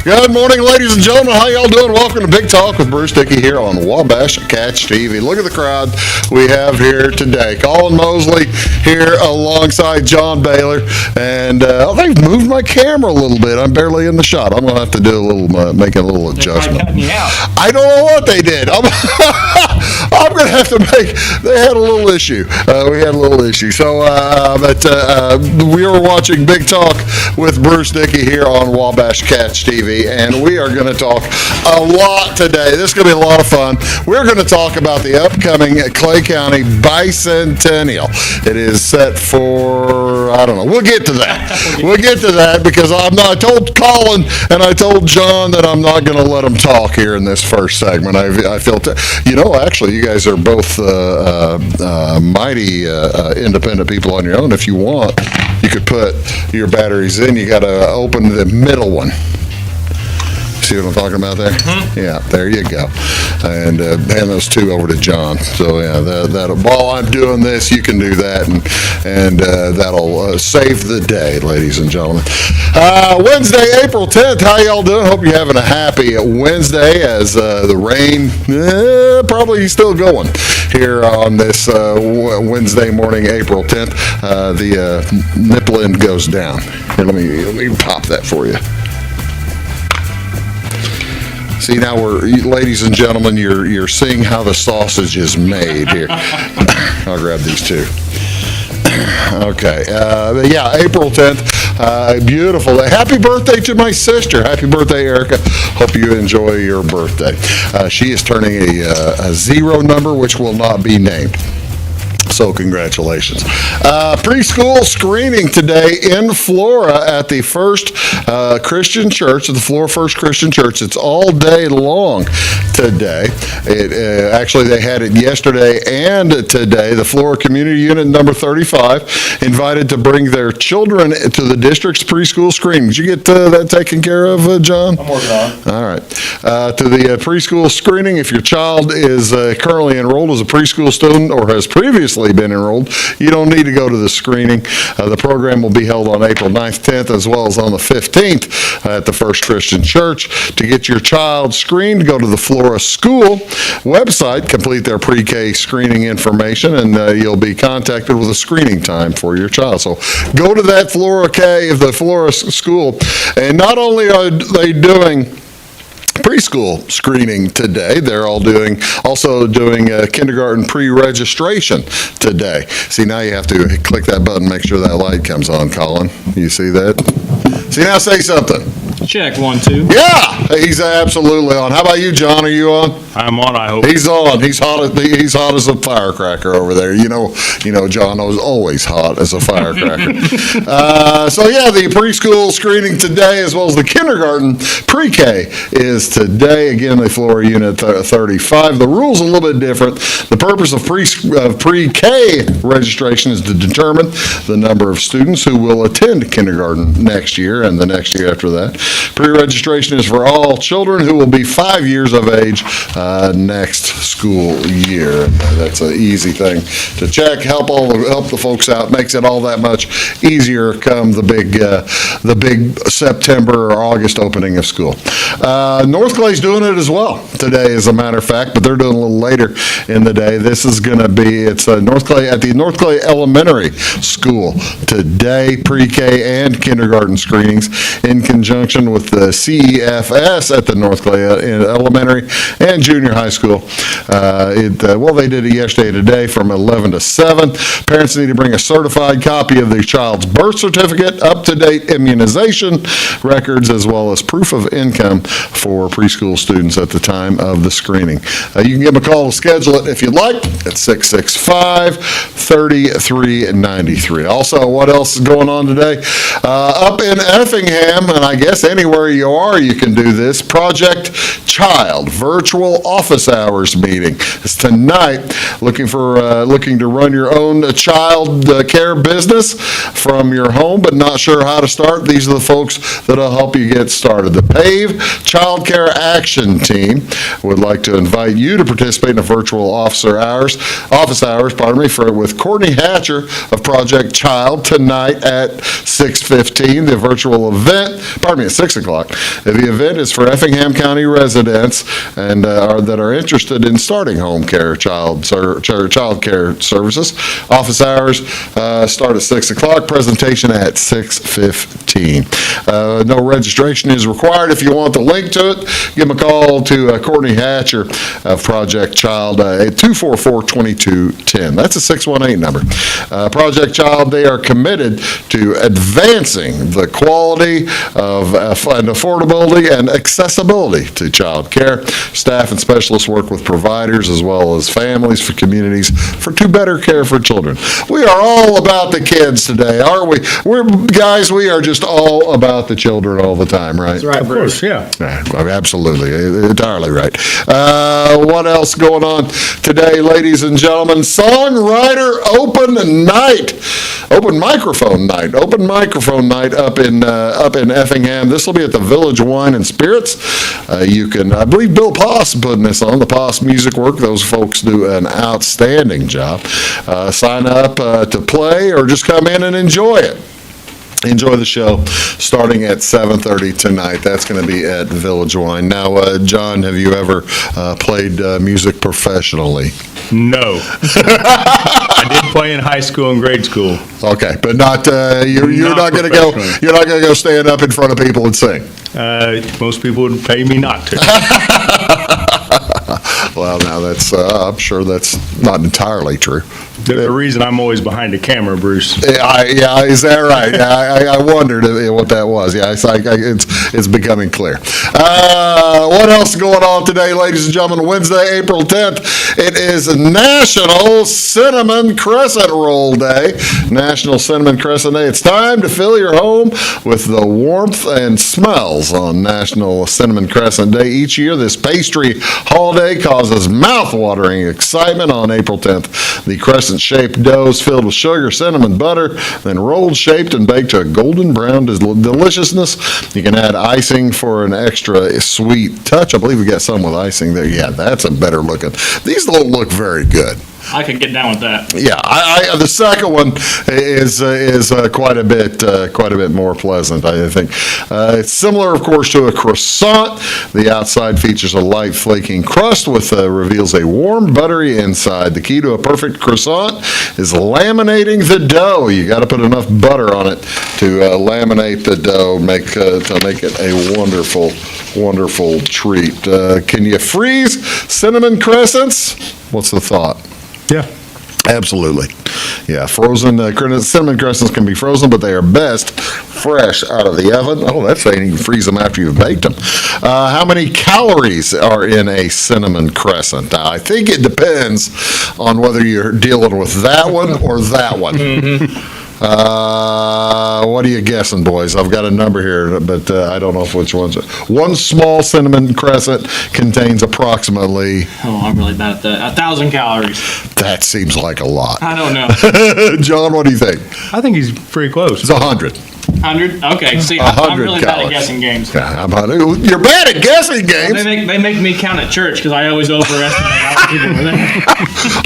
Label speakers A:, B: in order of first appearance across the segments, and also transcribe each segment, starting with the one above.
A: Good morning, ladies and gentlemen. How y'all doing? Welcome to Big Talk with Bruce Dickey here on Wabash Catch TV. Look at the crowd we have here today. Collin Moseley here alongside John Bayler. And they've moved my camera a little bit. I'm barely in the shot. I'm going to have to do a little, make a little adjustment. I don't know what they did. I'm going to have to they had a little issue. We had a little issue. So, we were watching Big Talk with Bruce Dickey here on Wabash Catch TV. And we are going to talk a lot today. This is going to be a lot of fun. We're going to talk about the upcoming Clay County Bicentennial. It is set for, I don't know. We'll get to that. We'll get to that because I told Collin and I told John that I'm not going to let them talk here in this first segment. I feel, actually, you guys are both mighty independent people on your own. If you want, you could put your batteries in. You got to open the middle one. See what I'm talking about there? Mm-hmm. Yeah, there you go. And hand those two over to John. So yeah, that'll. While I'm doing this, you can do that, and that'll save the day, ladies and gentlemen. Wednesday, April 10th. How y'all doing? Hope you're having a happy Wednesday as the rain probably still going here on this Wednesday morning, April 10th. The nipple end goes down. Here, let me pop that for you. See, now ladies and gentlemen, you're seeing how the sausage is made here. I'll grab these two. Okay, April 10th, beautiful day. Happy birthday to my sister. Happy birthday, Erica. Hope you enjoy your birthday. She is turning a 0 number, which will not be named. So congratulations. Preschool screening today in Flora at the First Christian Church, the Flora First Christian Church. It's all day long today. Actually, they had it yesterday and today. The Flora Community Unit number 35 invited to bring their children to the district's preschool screening. Did you get that taken care of, John?
B: I'm working on it.
A: All right. To the preschool screening, if your child is currently enrolled as a preschool student or has previously been enrolled, you don't need to go to the screening. The program will be held on April 9th, 10th, as well as on the 15th at the First Christian Church. To get your child screened, go to the Flora School website, complete their pre-K screening information, and you'll be contacted with a screening time for your child. So go to that the Flora School, and not only are they doing preschool screening today, they're also doing kindergarten pre-registration today. See, now you have to click that button, make sure that light comes on, Collin. You see that? See, now say something.
B: Check, 1, 2.
A: Yeah, he's absolutely on. How about you, John? Are you on?
B: I'm on, I hope.
A: He's on. He's hot as a firecracker over there. You know, John was always hot as a firecracker. The preschool screening today, as well as the kindergarten pre-K, is today. Again, the Flora Unit 35. The rules are a little bit different. The purpose of pre-K registration is to determine the number of students who will attend kindergarten next year and the next year after that. Pre-registration is for all children who will be 5 years of age next school year. That's an easy thing to check. Help the folks out. Makes it all that much easier come the big September or August opening of school. North Clay's doing it as well today, as a matter of fact, but they're doing it a little later in the day. This is going to be North Clay at the North Clay Elementary School today. Pre-K and kindergarten screenings in conjunction with the CEFS at the North Clay Elementary and Junior High School. They did it yesterday and today from 11 to 7. Parents need to bring a certified copy of their child's birth certificate, up-to-date immunization records, as well as proof of income for preschool students at the time of the screening. You can give them a call to schedule it if you'd like at 665-3393. Also, what else is going on today? Up in Effingham, and I guess anywhere you are, you can do this. Project Child virtual office hours meeting. It's tonight. Looking to run your own child care business from your home, but not sure how to start. These are the folks that'll help you get started. The PAVE Child Care Action Team would like to invite you to participate in a virtual office hours, with Courtney Hatcher of Project Child tonight at 6:15. The starting at 6 o'clock. The event is for Effingham County residents and that are interested in starting home care child care services. Office hours start at 6 o'clock. Presentation at 6:15. No registration is required. If you want the link to it, give them a call to Courtney Hatcher of Project Child at 244-2210. That's a 618 number. Project Child, they are committed to advancing the quality of and affordability and accessibility to child care. Staff and specialists work with providers as well as families for communities to better care for children. We are all about the kids today, aren't we? We are just all about the children all the time, right?
B: That's right,
C: Of course, yeah.
A: Absolutely, entirely right. What else going on today, ladies and gentlemen? Songwriter Open Microphone Night up in Effingham. This will be at the Village Wine and Spirits. I believe Bill Poss putting this on, the Poss Music Work. Those folks do an outstanding job. Sign up to play or just come in and enjoy it. Enjoy the show starting at 7:30 tonight. That's going to be at Village Wine. Now, John, have you ever played music professionally?
C: No. I did play in high school and grade school.
A: Okay, but not you're not going to go.
C: professionally.
A: You're not going to go stand up in front of people and sing.
C: Most people would pay me not to.
A: Well, now that's I'm sure that's not entirely true.
C: The reason I'm always behind the camera, Bruce.
A: Yeah, is that right? I wondered what that was. Yeah, it's becoming clear. What else is going on today, ladies and gentlemen? Wednesday, April 10th. It is National Cinnamon Crescent Roll Day. National Cinnamon Crescent Day. It's time to fill your home with the warmth and smells on National Cinnamon Crescent Day. Each year, this pastry holiday causes mouth-watering excitement on April 10th. The crescent-shaped dough is filled with sugar, cinnamon, butter, then rolled, shaped, and baked to a golden brown deliciousness. You can add icing for an extra sweet touch. I believe we got some with icing there. Yeah, that's a better looking. These don't look very good.
B: I could get down with that.
A: Yeah, the second one is quite a bit more pleasant, I think. It's similar, of course, to a croissant. The outside features a light flaking crust reveals a warm, buttery inside. The key to a perfect croissant is laminating the dough. You got to put enough butter on it to laminate the dough, to make it a wonderful treat. Can you freeze cinnamon crescents? What's the thought?
C: Yeah.
A: Absolutely. Yeah, frozen cinnamon crescents can be frozen, but they are best fresh out of the oven. Oh, that's saying you can freeze them after you've baked them. How many calories are in a cinnamon crescent? I think it depends on whether you're dealing with that one or that one. What are you guessing, boys? I've got a number here, but I don't know which ones. One small cinnamon crescent contains approximately.
B: Oh, I'm really bad at that. 1,000 calories.
A: That seems like a lot.
B: I don't know.
A: John, what do you think?
C: I think he's pretty close.
A: It's 100.
B: 100? Okay, see, I'm
A: 100
B: really bad at
A: calories.
B: guessing games.
A: Yeah, you're bad at guessing games.
B: They make me count at church because I always overestimate how many people were there.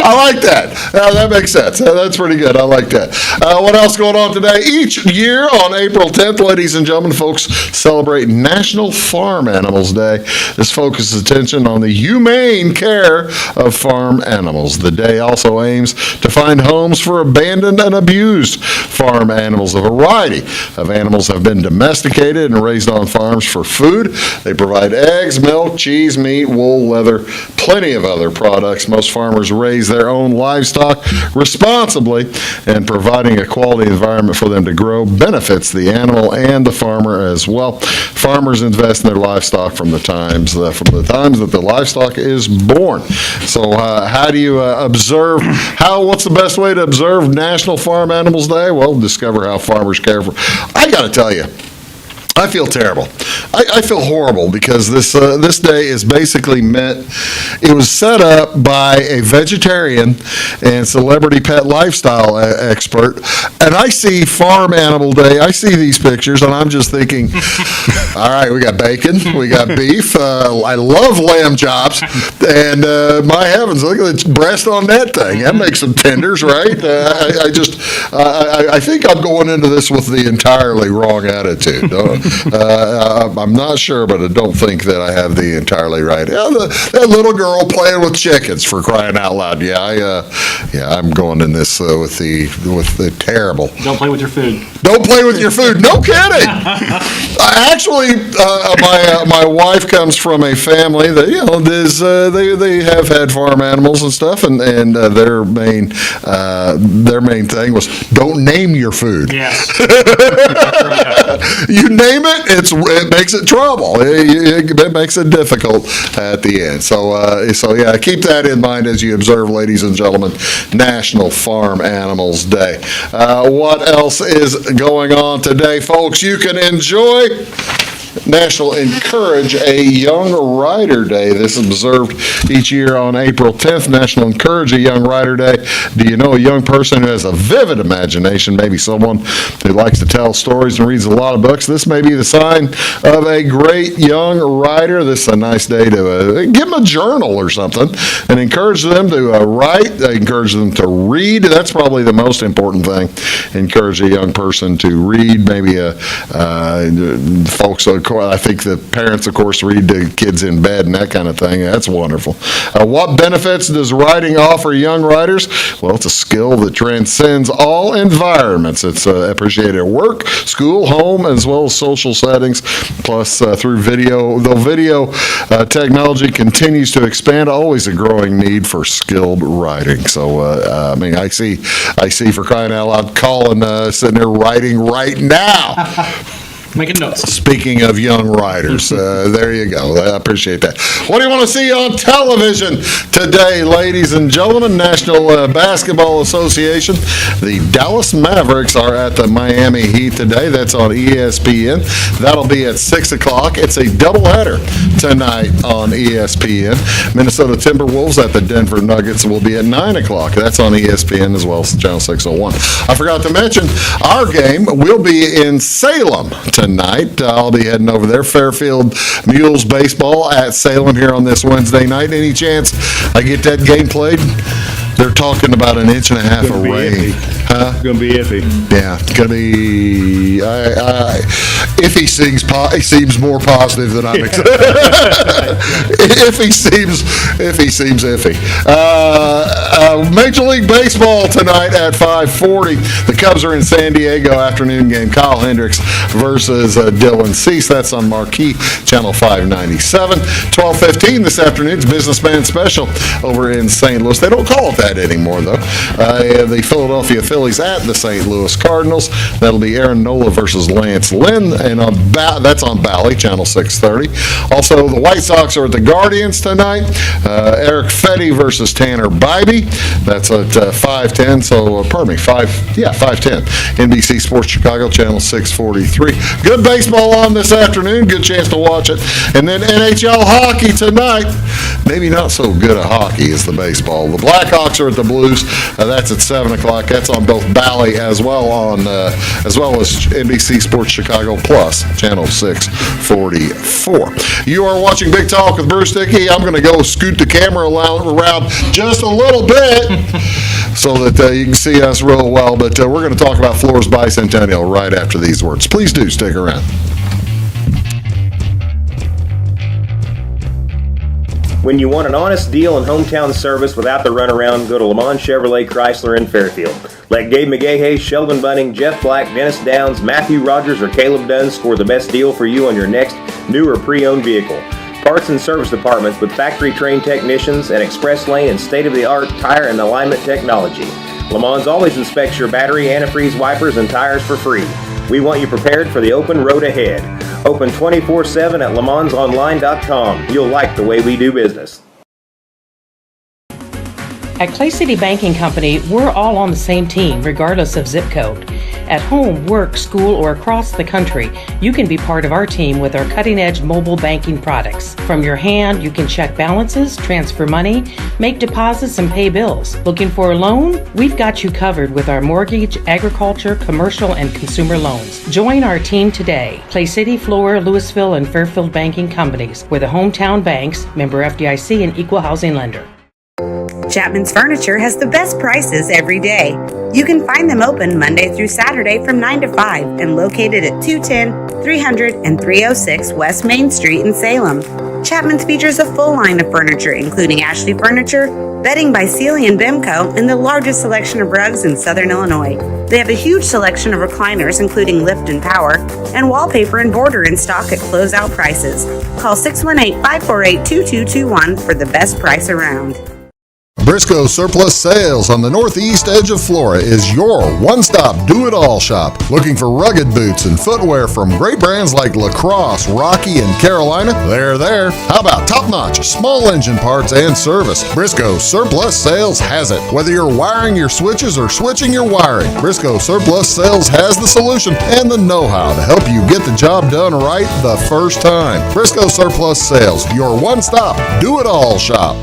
A: I like that. That makes sense. That's pretty good. I like that. What else going on today? Each year on April 10th, ladies and gentlemen, folks celebrate National Farm Animals Day. This focuses attention on the humane care of farm animals. The day also aims to find homes for abandoned and abused farm animals. A variety of animals have been domesticated and raised on farms for food. They provide eggs, milk, cheese, meat, wool, leather, plenty of other products. Most farmers raise their own livestock responsibly, and providing a quality environment for them to grow benefits the animal and the farmer as well. Farmers invest in their livestock from the times that the livestock is born. So how do you observe, what's the best way to observe National Farm Animals Day? Well, discover how farmers care for. I got to tell you, I feel terrible. I feel horrible because this day is basically it was set up by a vegetarian and celebrity pet lifestyle expert, and I see Farm Animal Day, I see these pictures, and I'm just thinking, all right, we got bacon, we got beef, I love lamb chops, and my heavens, look at the breast on that thing. That makes some tenders, right? I think I'm going into this with the entirely wrong attitude. I'm not sure, but I don't think that I have the entirely right. That little girl playing with chickens, for crying out loud. I'm going in this with the terrible.
B: Don't play with your food.
A: Don't play with your food. No kidding. Actually, my wife comes from a family that they have had farm animals and stuff, and their main thing was don't name your food.
B: Yes.
A: You name it, it makes it trouble. It makes it difficult at the end. So yeah, keep that in mind as you observe, ladies and gentlemen, National Farm Animals Day. What else is going on today, folks? You can enjoy National Encourage a Young Rider Day. This is observed each year on April 10th. National Encourage a Young Rider Day. Do you know a young person who has a vivid imagination, maybe someone who likes to tell stories and reads a lot of books? This may be the sign of a great young rider. This is a nice day to give them a journal or something and encourage them to write, encourage them to read. That's probably the most important thing. Encourage a young person to read. Maybe folks, I think the parents, of course, read to kids in bed and that kind of thing. That's wonderful. What benefits does riding offer young riders? Well, it's a skill that transcends all environments. It's appreciated at work, school, home, as well as social settings. Plus, through video, though video technology continues to expand, always a growing need for skilled riding. So, I see for crying out loud, Collin sitting there writing right now.
B: Making notes.
A: Speaking of young riders, there you go. I appreciate that. What do you want to see on television today, ladies and gentlemen? National Basketball Association. The Dallas Mavericks are at the Miami Heat today. That's on ESPN. That'll be at 6 o'clock. It's a doubleheader tonight on ESPN. Minnesota Timberwolves at the Denver Nuggets will be at 9 o'clock. That's on ESPN as well as Channel 601. I forgot to mention, our game will be in Salem tonight. I'll be heading over there. Fairfield Mules baseball at Salem here on this Wednesday night. Any chance I get that game played? They're talking about an inch and a half of rain. Huh?
C: It's going to be iffy.
A: Yeah, it's going to be. Iffy seems more positive than I'm expecting. Iffy seems iffy. Major League Baseball tonight at 5:40. The Cubs are in San Diego. Afternoon game. Kyle Hendricks versus Dylan Cease. That's on Marquee Channel 597. 12:15 this afternoon's Businessman Special over in St. Louis. They don't call it that anymore, though. The Philadelphia Phillies at the St. Louis Cardinals. That'll be Aaron Nola versus Lance Lynn, and that's on Bally, Channel 630. Also, the White Sox are at the Guardians tonight. Eric Fetty versus Tanner Bybee. That's at 5:10. So, 5:10. NBC Sports Chicago, Channel 643. Good baseball on this afternoon. Good chance to watch it. And then NHL hockey tonight. Maybe not so good a hockey as the baseball. The Blackhawks are at the Blues. That's at 7 o'clock. That's on both Bally as well as NBC Sports Chicago Plus, Channel 644. You are watching Big Talk with Bruce Dickey. I'm going to go scoot the camera around just a little bit so that you can see us real well. But we're going to talk about Floor's Bicentennial right after these words. Please do stick around.
D: When you want an honest deal and hometown service without the runaround, go to Le Mans Chevrolet Chrysler in Fairfield. Let Gabe McGahey, Sheldon Bunning, Jeff Black, Dennis Downs, Matthew Rogers, or Caleb Dunn score the best deal for you on your next new or pre-owned vehicle. Parts and service departments with factory-trained technicians and express lane and state-of-the-art tire and alignment technology. Le Mans always inspects your battery, antifreeze, wipers, and tires for free. We want you prepared for the open road ahead. Open 24/7 at lemansonline.com. You'll like the way we do business.
E: At Clay City Banking Company, we're all on the same team, regardless of zip code. At home, work, school, or across the country, you can be part of our team with our cutting-edge mobile banking products. From your hand, you can check balances, transfer money, make deposits, and pay bills. Looking for a loan? We've got you covered with our mortgage, agriculture, commercial, and consumer loans. Join our team today. Clay City, Flora, Louisville, and Fairfield Banking Companies. We're the hometown banks, member FDIC, and equal housing lender.
F: Chapman's Furniture has the best prices every day. You can find them open Monday through Saturday from 9 to 5 and located at 210 300 and 306 West Main Street in Salem. Chapman's features a full line of furniture, including Ashley Furniture, bedding by Sealy and Bimco, and the largest selection of rugs in Southern Illinois. They have a huge selection of recliners, including lift and power, and wallpaper and border in stock at closeout prices. Call 618-548-2221 for the best price around.
A: Briscoe Surplus Sales on the northeast edge of Flora is your one-stop do-it-all shop. Looking for rugged boots and footwear from great brands like Lacrosse, Rocky, and Carolina? They're there. How about top-notch small engine parts and service? Briscoe Surplus Sales has it. Whether you're wiring your switches or switching your wiring, Briscoe Surplus Sales has the solution and the know-how to help you get the job done right the first time. Briscoe Surplus Sales, your one-stop do-it-all shop.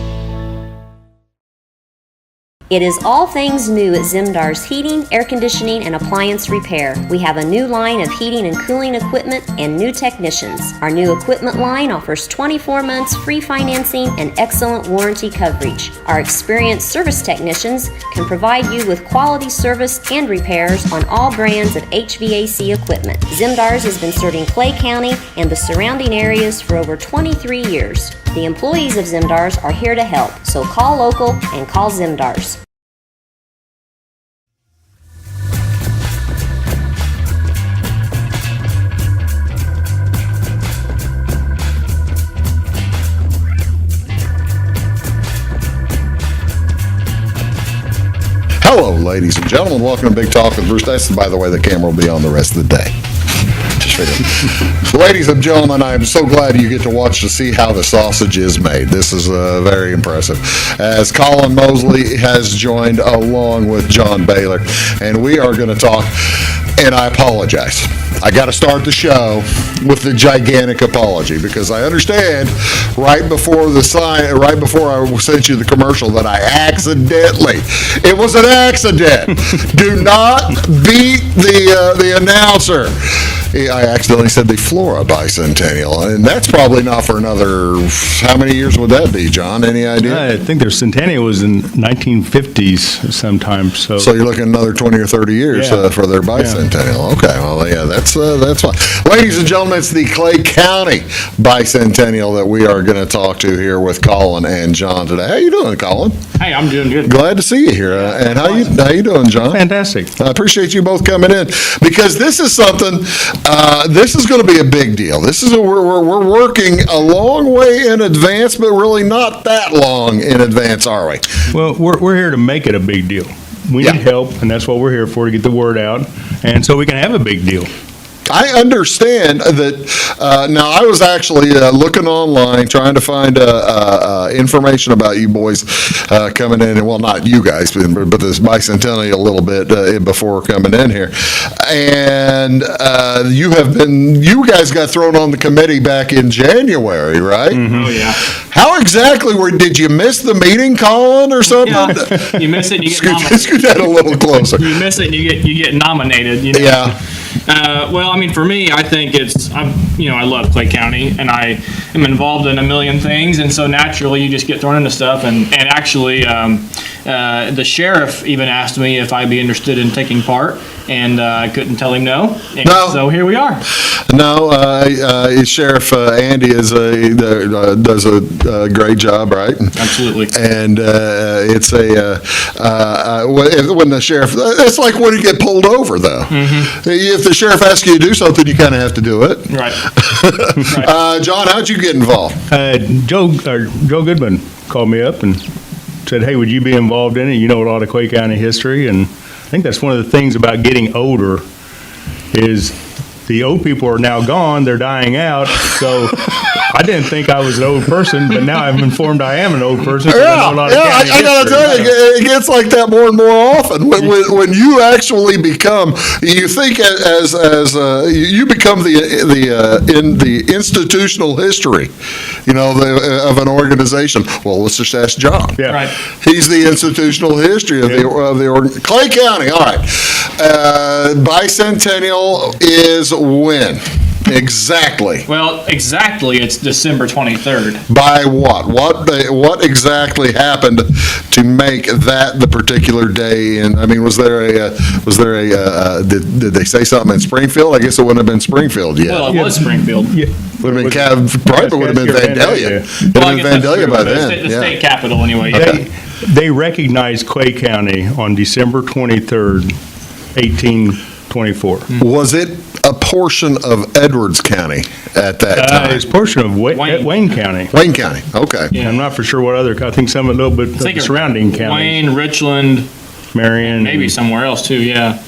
G: It is all things new at Zimdar's Heating, Air Conditioning, and Appliance Repair. We have a new line of heating and cooling equipment and new technicians. Our new equipment line offers 24 months free financing and excellent warranty coverage. Our experienced service technicians can provide you with quality service and repairs on all brands of HVAC equipment. Zimdar's has been serving Clay County and the surrounding areas for over 23 years. The employees of Zimdar's are here to help, so call local and call Zimdar's.
A: Hello, ladies and gentlemen. Welcome to Big Talk with Bruce Dyson. By the way, the camera will be on the rest of the day. Ladies and gentlemen, I am so glad you get to watch to see how the sausage is made. This is very impressive. As Collin Moseley has joined along with John Bayler, and we are going to talk, and I apologize. I got to start the show with the gigantic apology because I understand right before I sent you the commercial that I accidentally, it was an accident. Do not beat the announcer. I accidentally said the Flora Bicentennial, and that's probably not for another, how many years would that be, John? Any idea?
C: I think their centennial was in 1950s sometime. So
A: you're looking another 20 or 30 years for their bicentennial. Okay, well, yeah, that's fine. Ladies and gentlemen, it's the Clay County Bicentennial that we are going to talk to here with Collin and John today. How you doing, Collin?
B: Hey, I'm doing good.
A: Glad to see you here. And how you doing, John?
C: fantastic.
A: I appreciate you both coming in because this is something. This is going to be a big deal. We're working a long way in advance, but really not that long in advance, are we?
C: Well, we're here to make it a big deal. We need help, and that's what we're here for, to get the word out, and so we can have a big deal.
A: I understand that. Now, I was actually looking online, trying to find information about you boys coming in, and well, not you guys, but this bicentennial a little bit before coming in here. And you guys got thrown on the committee back in January, right?
B: Mm-hmm. Oh, yeah.
A: How exactly did you miss the meeting, Collin, or something?
B: Yeah. You miss it, and you get nominated.
A: Scoot that a little closer.
B: You miss it, and you get nominated. You know?
A: Yeah.
B: Well, I mean, for me, I think I love Clay County, and I am involved in a million things, and so naturally you just get thrown into stuff. And actually, the sheriff even asked me if I'd be interested in taking part, and I couldn't tell him no. And
A: No.
B: So here we are.
A: No, Sheriff Andy does a great job, right?
B: Absolutely.
A: And it's when the sheriff, it's like when you get pulled over, though. Mm-hmm. If the sheriff asks you to do something, you kind of have to do it.
B: Right.
A: Right. John, how'd you get involved?
C: Joe Goodman called me up and said, "Hey, would you be involved in it? You know a lot of Clay County history." And I think that's one of the things about getting older is the old people are now gone. They're dying out. So I didn't think I was an old person, but now I'm informed I am an old person. So I know a lot of county
A: I gotta tell you, it gets like that more and more often. When you actually become, you think as you become in the institutional history, of an organization. Well, let's just ask John.
C: Yeah.
B: Right.
A: He's the institutional history of the Clay County. All right, bicentennial is when? Exactly.
B: Well, exactly, it's December 23rd.
A: By what? What exactly happened to make that the particular day? And I mean, did they say something in Springfield? I guess it wouldn't have been Springfield yet.
B: Well, it was Springfield.
C: Yeah.
A: Would have been probably would have been Vandalia. It would
B: Well, I
A: have
B: guess
A: been
B: that's
A: Vandalia
B: true,
A: by
B: but
A: then.
B: The
A: Yeah.
B: state capital, anyway.
C: They recognized Clay County on December 23rd, 1824.
A: Was it a portion of Edwards County at that time?
C: It's a portion of
B: Wayne.
C: Wayne County.
A: Wayne County. Okay.
B: Yeah.
C: I'm not for sure what other, I think some a little bit of
B: I think
C: the
B: it's
C: surrounding counties.
B: Wayne, Richland,
C: Marion.
B: maybe somewhere else too, yeah.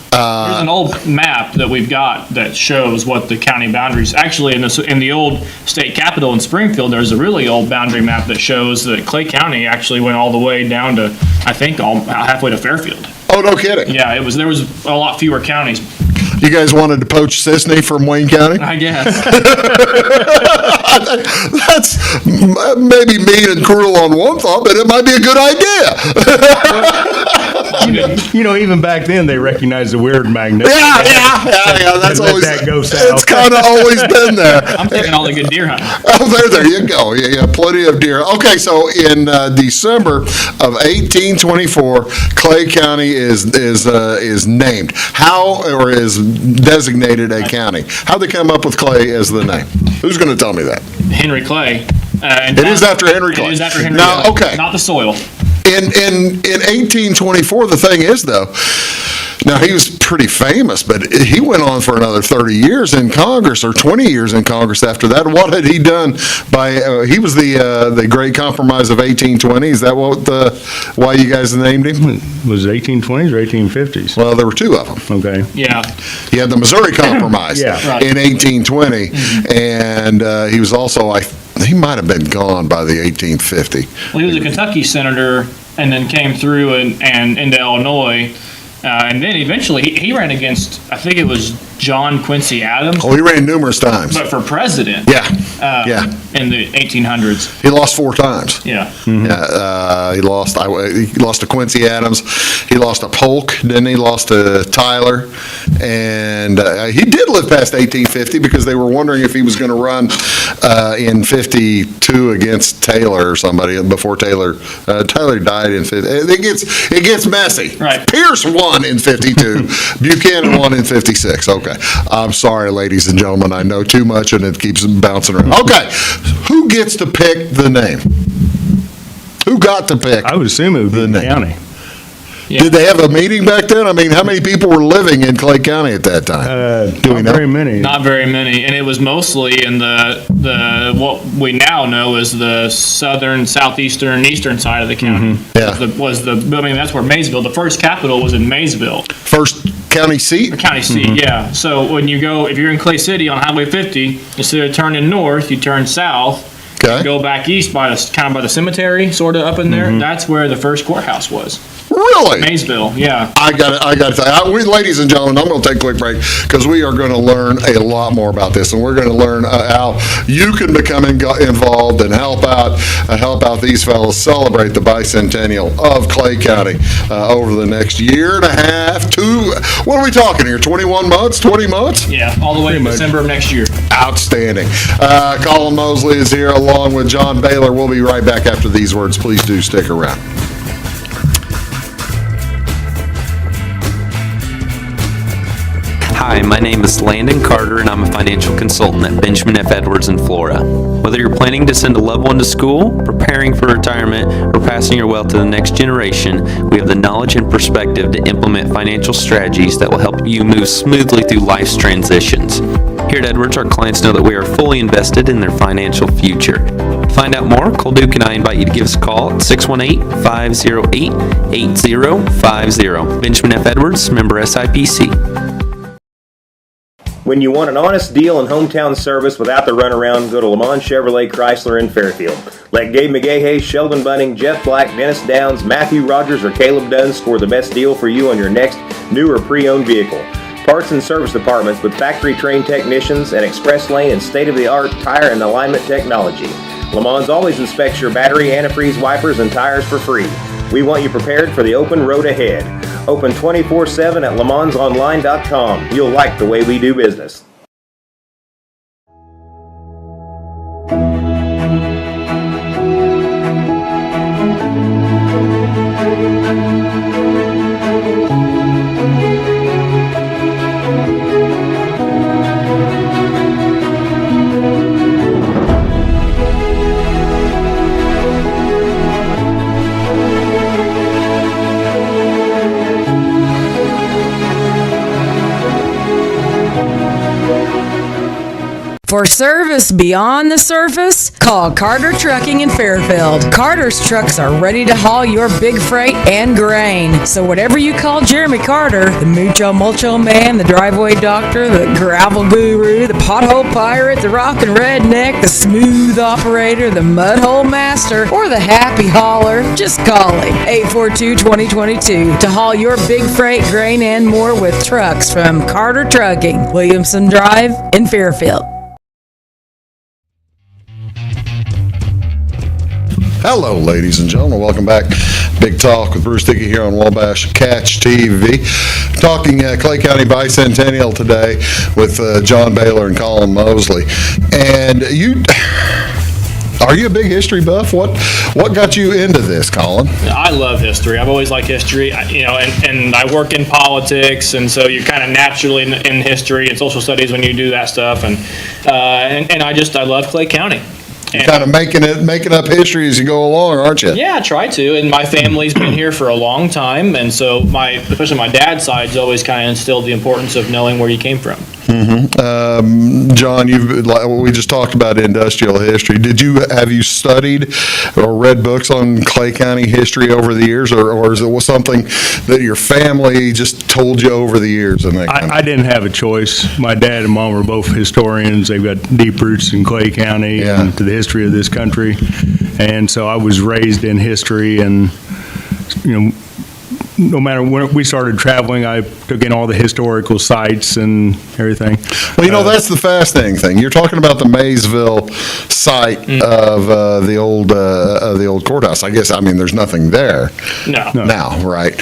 B: There's an old map that we've got that shows what the county boundaries, actually in the old state capital in Springfield, there's a really old boundary map that shows that Clay County actually went all the way down to, I think, halfway to Fairfield.
A: Oh, no kidding.
B: Yeah, there was a lot fewer counties,
A: You guys wanted to poach Sisney from Wayne County?
B: I guess.
A: That's maybe mean and cruel on one thought, but it might be a good idea.
C: Even back then, they recognized the weird magnet.
A: Yeah. That's
C: Let
A: always
C: that go south.
A: It's kind of always been there.
B: I'm thinking all the good deer hunting.
A: Oh, there you go. Yeah, plenty of deer. Okay, so in December of 1824, Clay County is named. How, or is designated a county? How'd they come up with Clay as the name? Who's going to tell me that?
B: Henry Clay.
A: It is after Henry Clay.
B: It is after Henry
A: Now,
B: Clay.
A: okay.
B: Not the soil.
A: In 1824, the thing is, though, now he was pretty famous, but he went on for another 30 years in Congress, or 20 years in Congress after that. What had he done he was the Great Compromise of 1820? Is that why you guys named him?
C: Was it 1820s or 1850s?
A: Well, there were two of them.
C: Okay.
B: Yeah.
A: He had the Missouri Compromise
C: Yeah.
B: Right.
A: in 1820, and he was also, he might have been gone by the 1850.
B: Well, he was a Kentucky senator and then came through and into Illinois. And then eventually he ran against, I think it was John Quincy Adams,
A: Oh, he ran numerous times.
B: but for president.
A: Yeah.
B: In the 1800s.
A: He lost 4 times.
B: Yeah.
A: Yeah, he lost to Quincy Adams. He lost to Polk, then he lost to Tyler, and he did live past 1850 because they were wondering if he was going to run in 52 against Taylor or somebody before Taylor died in 50. It gets messy.
B: Right.
A: Pierce won in 52. Buchanan won in 56. Okay. I'm sorry, ladies and gentlemen. I know too much and it keeps bouncing around. Okay. Who gets to pick the name? Who got to pick?
C: I would assume it would be the
A: name.
C: county.
B: Yeah.
A: Did they have a meeting back then? I mean, how many people were living in Clay County at that time? Do we
C: Not
A: know?
C: very many.
B: Not very many, and it was mostly in the what we now know is the southern, southeastern, eastern side of the county.
A: Yeah.
B: That's where Maysville. The first capital was in Maysville,
A: First county seat?
B: the county seat. Yeah. So when you go, if you're in Clay City on Highway 50, instead of turning north, you turn south.
A: Okay.
B: Go back east by the cemetery, sort of up in there. That's where the first courthouse was.
A: Really?
B: Maysville. Yeah.
A: I got to tell you, ladies and gentlemen, I'm going to take a quick break because we are going to learn a lot more about this, and we're going to learn how you can become involved and help out these fellows celebrate the Bicentennial of Clay County over the next year and a half, 2. What are we talking here? 21 months? 20 months?
B: Yeah. All the way to December of next year.
A: Outstanding. Collin Moseley is here along with John Bayler. We'll be right back after these words. Please do stick around.
H: Hi, my name is Landon Carter, and I'm a financial consultant at Benjamin F. Edwards in Florida. Whether you're planning to send a loved one to school, preparing for retirement, or passing your wealth to the next generation, we have the knowledge and perspective to implement financial strategies that will help you move smoothly through life's transitions. Here at Edwards, our clients know that we are fully invested in their financial future. To find out more, Cole Duke and I invite you to give us a call at 618-508-8050. Benjamin F. Edwards, member SIPC.
D: When you want an honest deal and hometown service without the runaround, go to Lamont Chevrolet Chrysler in Fairfield. Let Gabe McGahey, Sheldon Bunning, Jeff Black, Dennis Downs, Matthew Rogers, or Caleb Dunn score the best deal for you on your next new or pre-owned vehicle. Parts and service departments with factory-trained technicians and express lane and state-of-the-art tire and alignment technology. Lamont always inspects your battery, antifreeze, wipers, and tires for free. We want you prepared for the open road ahead. Open 24/7 at LeMansOnline.com. You'll like the way we do business.
I: For service beyond the surface, call Carter Trucking in Fairfield. Carter's trucks are ready to haul your big freight and grain. So whatever you call Jeremy Carter, the Mucho Mulcho Man, the driveway doctor, the gravel guru, the pothole pirate, the rockin' redneck, the smooth operator, the mudhole master, or the happy hauler, just call him. 842-2022 to haul your big freight, grain, and more with trucks from Carter Trucking, Williamson Drive in Fairfield.
A: Hello, ladies and gentlemen. Welcome back. Big Talk with Bruce Dickey here on Wabash Catch TV. Talking Clay County Bicentennial today with John Bayler and Collin Moseley. And are you a big history buff? What got you into this, Collin?
B: I love history. I've always liked history, and I work in politics, and so you're kind of naturally in history and social studies when you do that stuff, and I love Clay County.
A: You're kind of making up history as you go along, aren't you?
B: Yeah, I try to, and my family's been here for a long time, and so especially my dad's side's always kind of instilled the importance of knowing where you came from.
A: John, we just talked about industrial history. Have you studied or read books on Clay County history over the years, or is it something that your family just told you over the years?
C: I didn't have a choice. My dad and mom were both historians. They've got deep roots in Clay County and to the history of this country, and so I was raised in history. And no matter when we started traveling, I took in all the historical sites and everything.
A: Well, that's the fascinating thing. You're talking about the Maysville site of the old courthouse. I guess, there's nothing there.
B: No.
A: Now, right?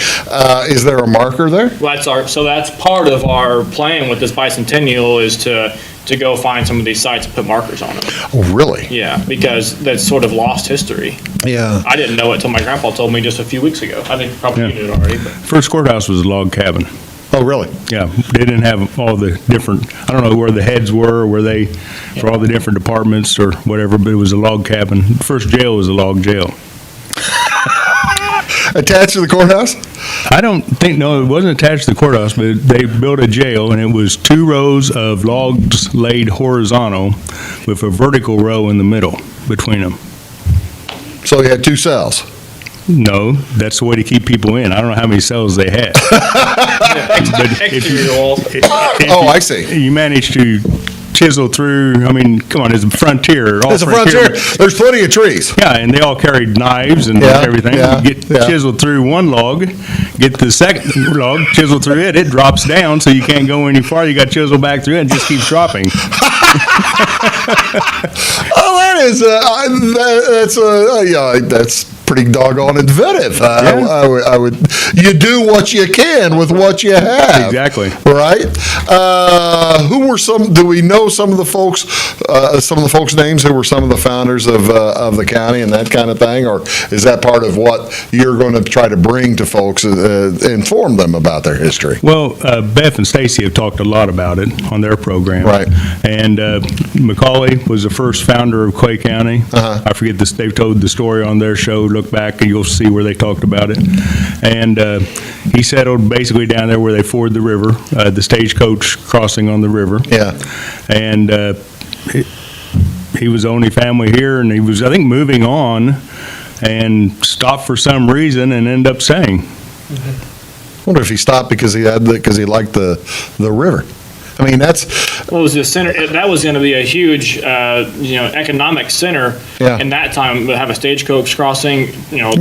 A: Is there a marker there?
B: Well, that's part of our plan with this Bicentennial is to go find some of these sites and put markers on them.
A: Oh, really?
B: Yeah, because that's sort of lost history.
A: Yeah.
B: I didn't know it till my grandpa told me just a few weeks ago. I think probably you knew it already. But.
C: First courthouse was a log cabin.
A: Oh, really?
C: Yeah, they didn't have all the different, I don't know where the heads were, for all the different departments or whatever, but it was a log cabin. The first jail was a log jail.
A: Attached to the courthouse?
C: I don't think, no, it wasn't attached to the courthouse, but they built a jail, and it was 2 rows of logs laid horizontal with a vertical row in the middle between them.
A: So you had 2 cells?
C: No, that's the way to keep people in. I don't know how many cells they had.
A: I see.
C: You managed to chisel through, come on, it's a frontier.
A: It's a frontier. There's plenty of trees.
C: Yeah, and they all carried knives and everything. You get chiseled through one log, get the second log, chisel through it, it drops down, so you can't go any farther. You got to chisel back through it and just keeps dropping.
A: That's pretty doggone inventive. I would. You do what you can with what you have.
C: Exactly.
A: Right. Who were some? Do we know some of the folks? Some of the folks' names who were some of the founders of the county and that kind of thing, or is that part of what you're going to try to bring to folks, inform them about their history?
C: Well, Beth and Stacy have talked a lot about it on their program.
A: Right.
C: And Macaulay was the first founder of Clay County. I forget this. They've told the story on their show. Look back and you'll see where they talked about it. And he settled basically down there where they ford the river, the stagecoach crossing on the river.
A: Yeah.
C: And he was the only family here, and he was, I think, moving on and stopped for some reason and ended up staying.
A: I wonder if he stopped because he liked the river. I mean, that's
B: what was the center. That was going to be a huge, economic center.
A: Yeah.
B: In that time, to have a stagecoach crossing,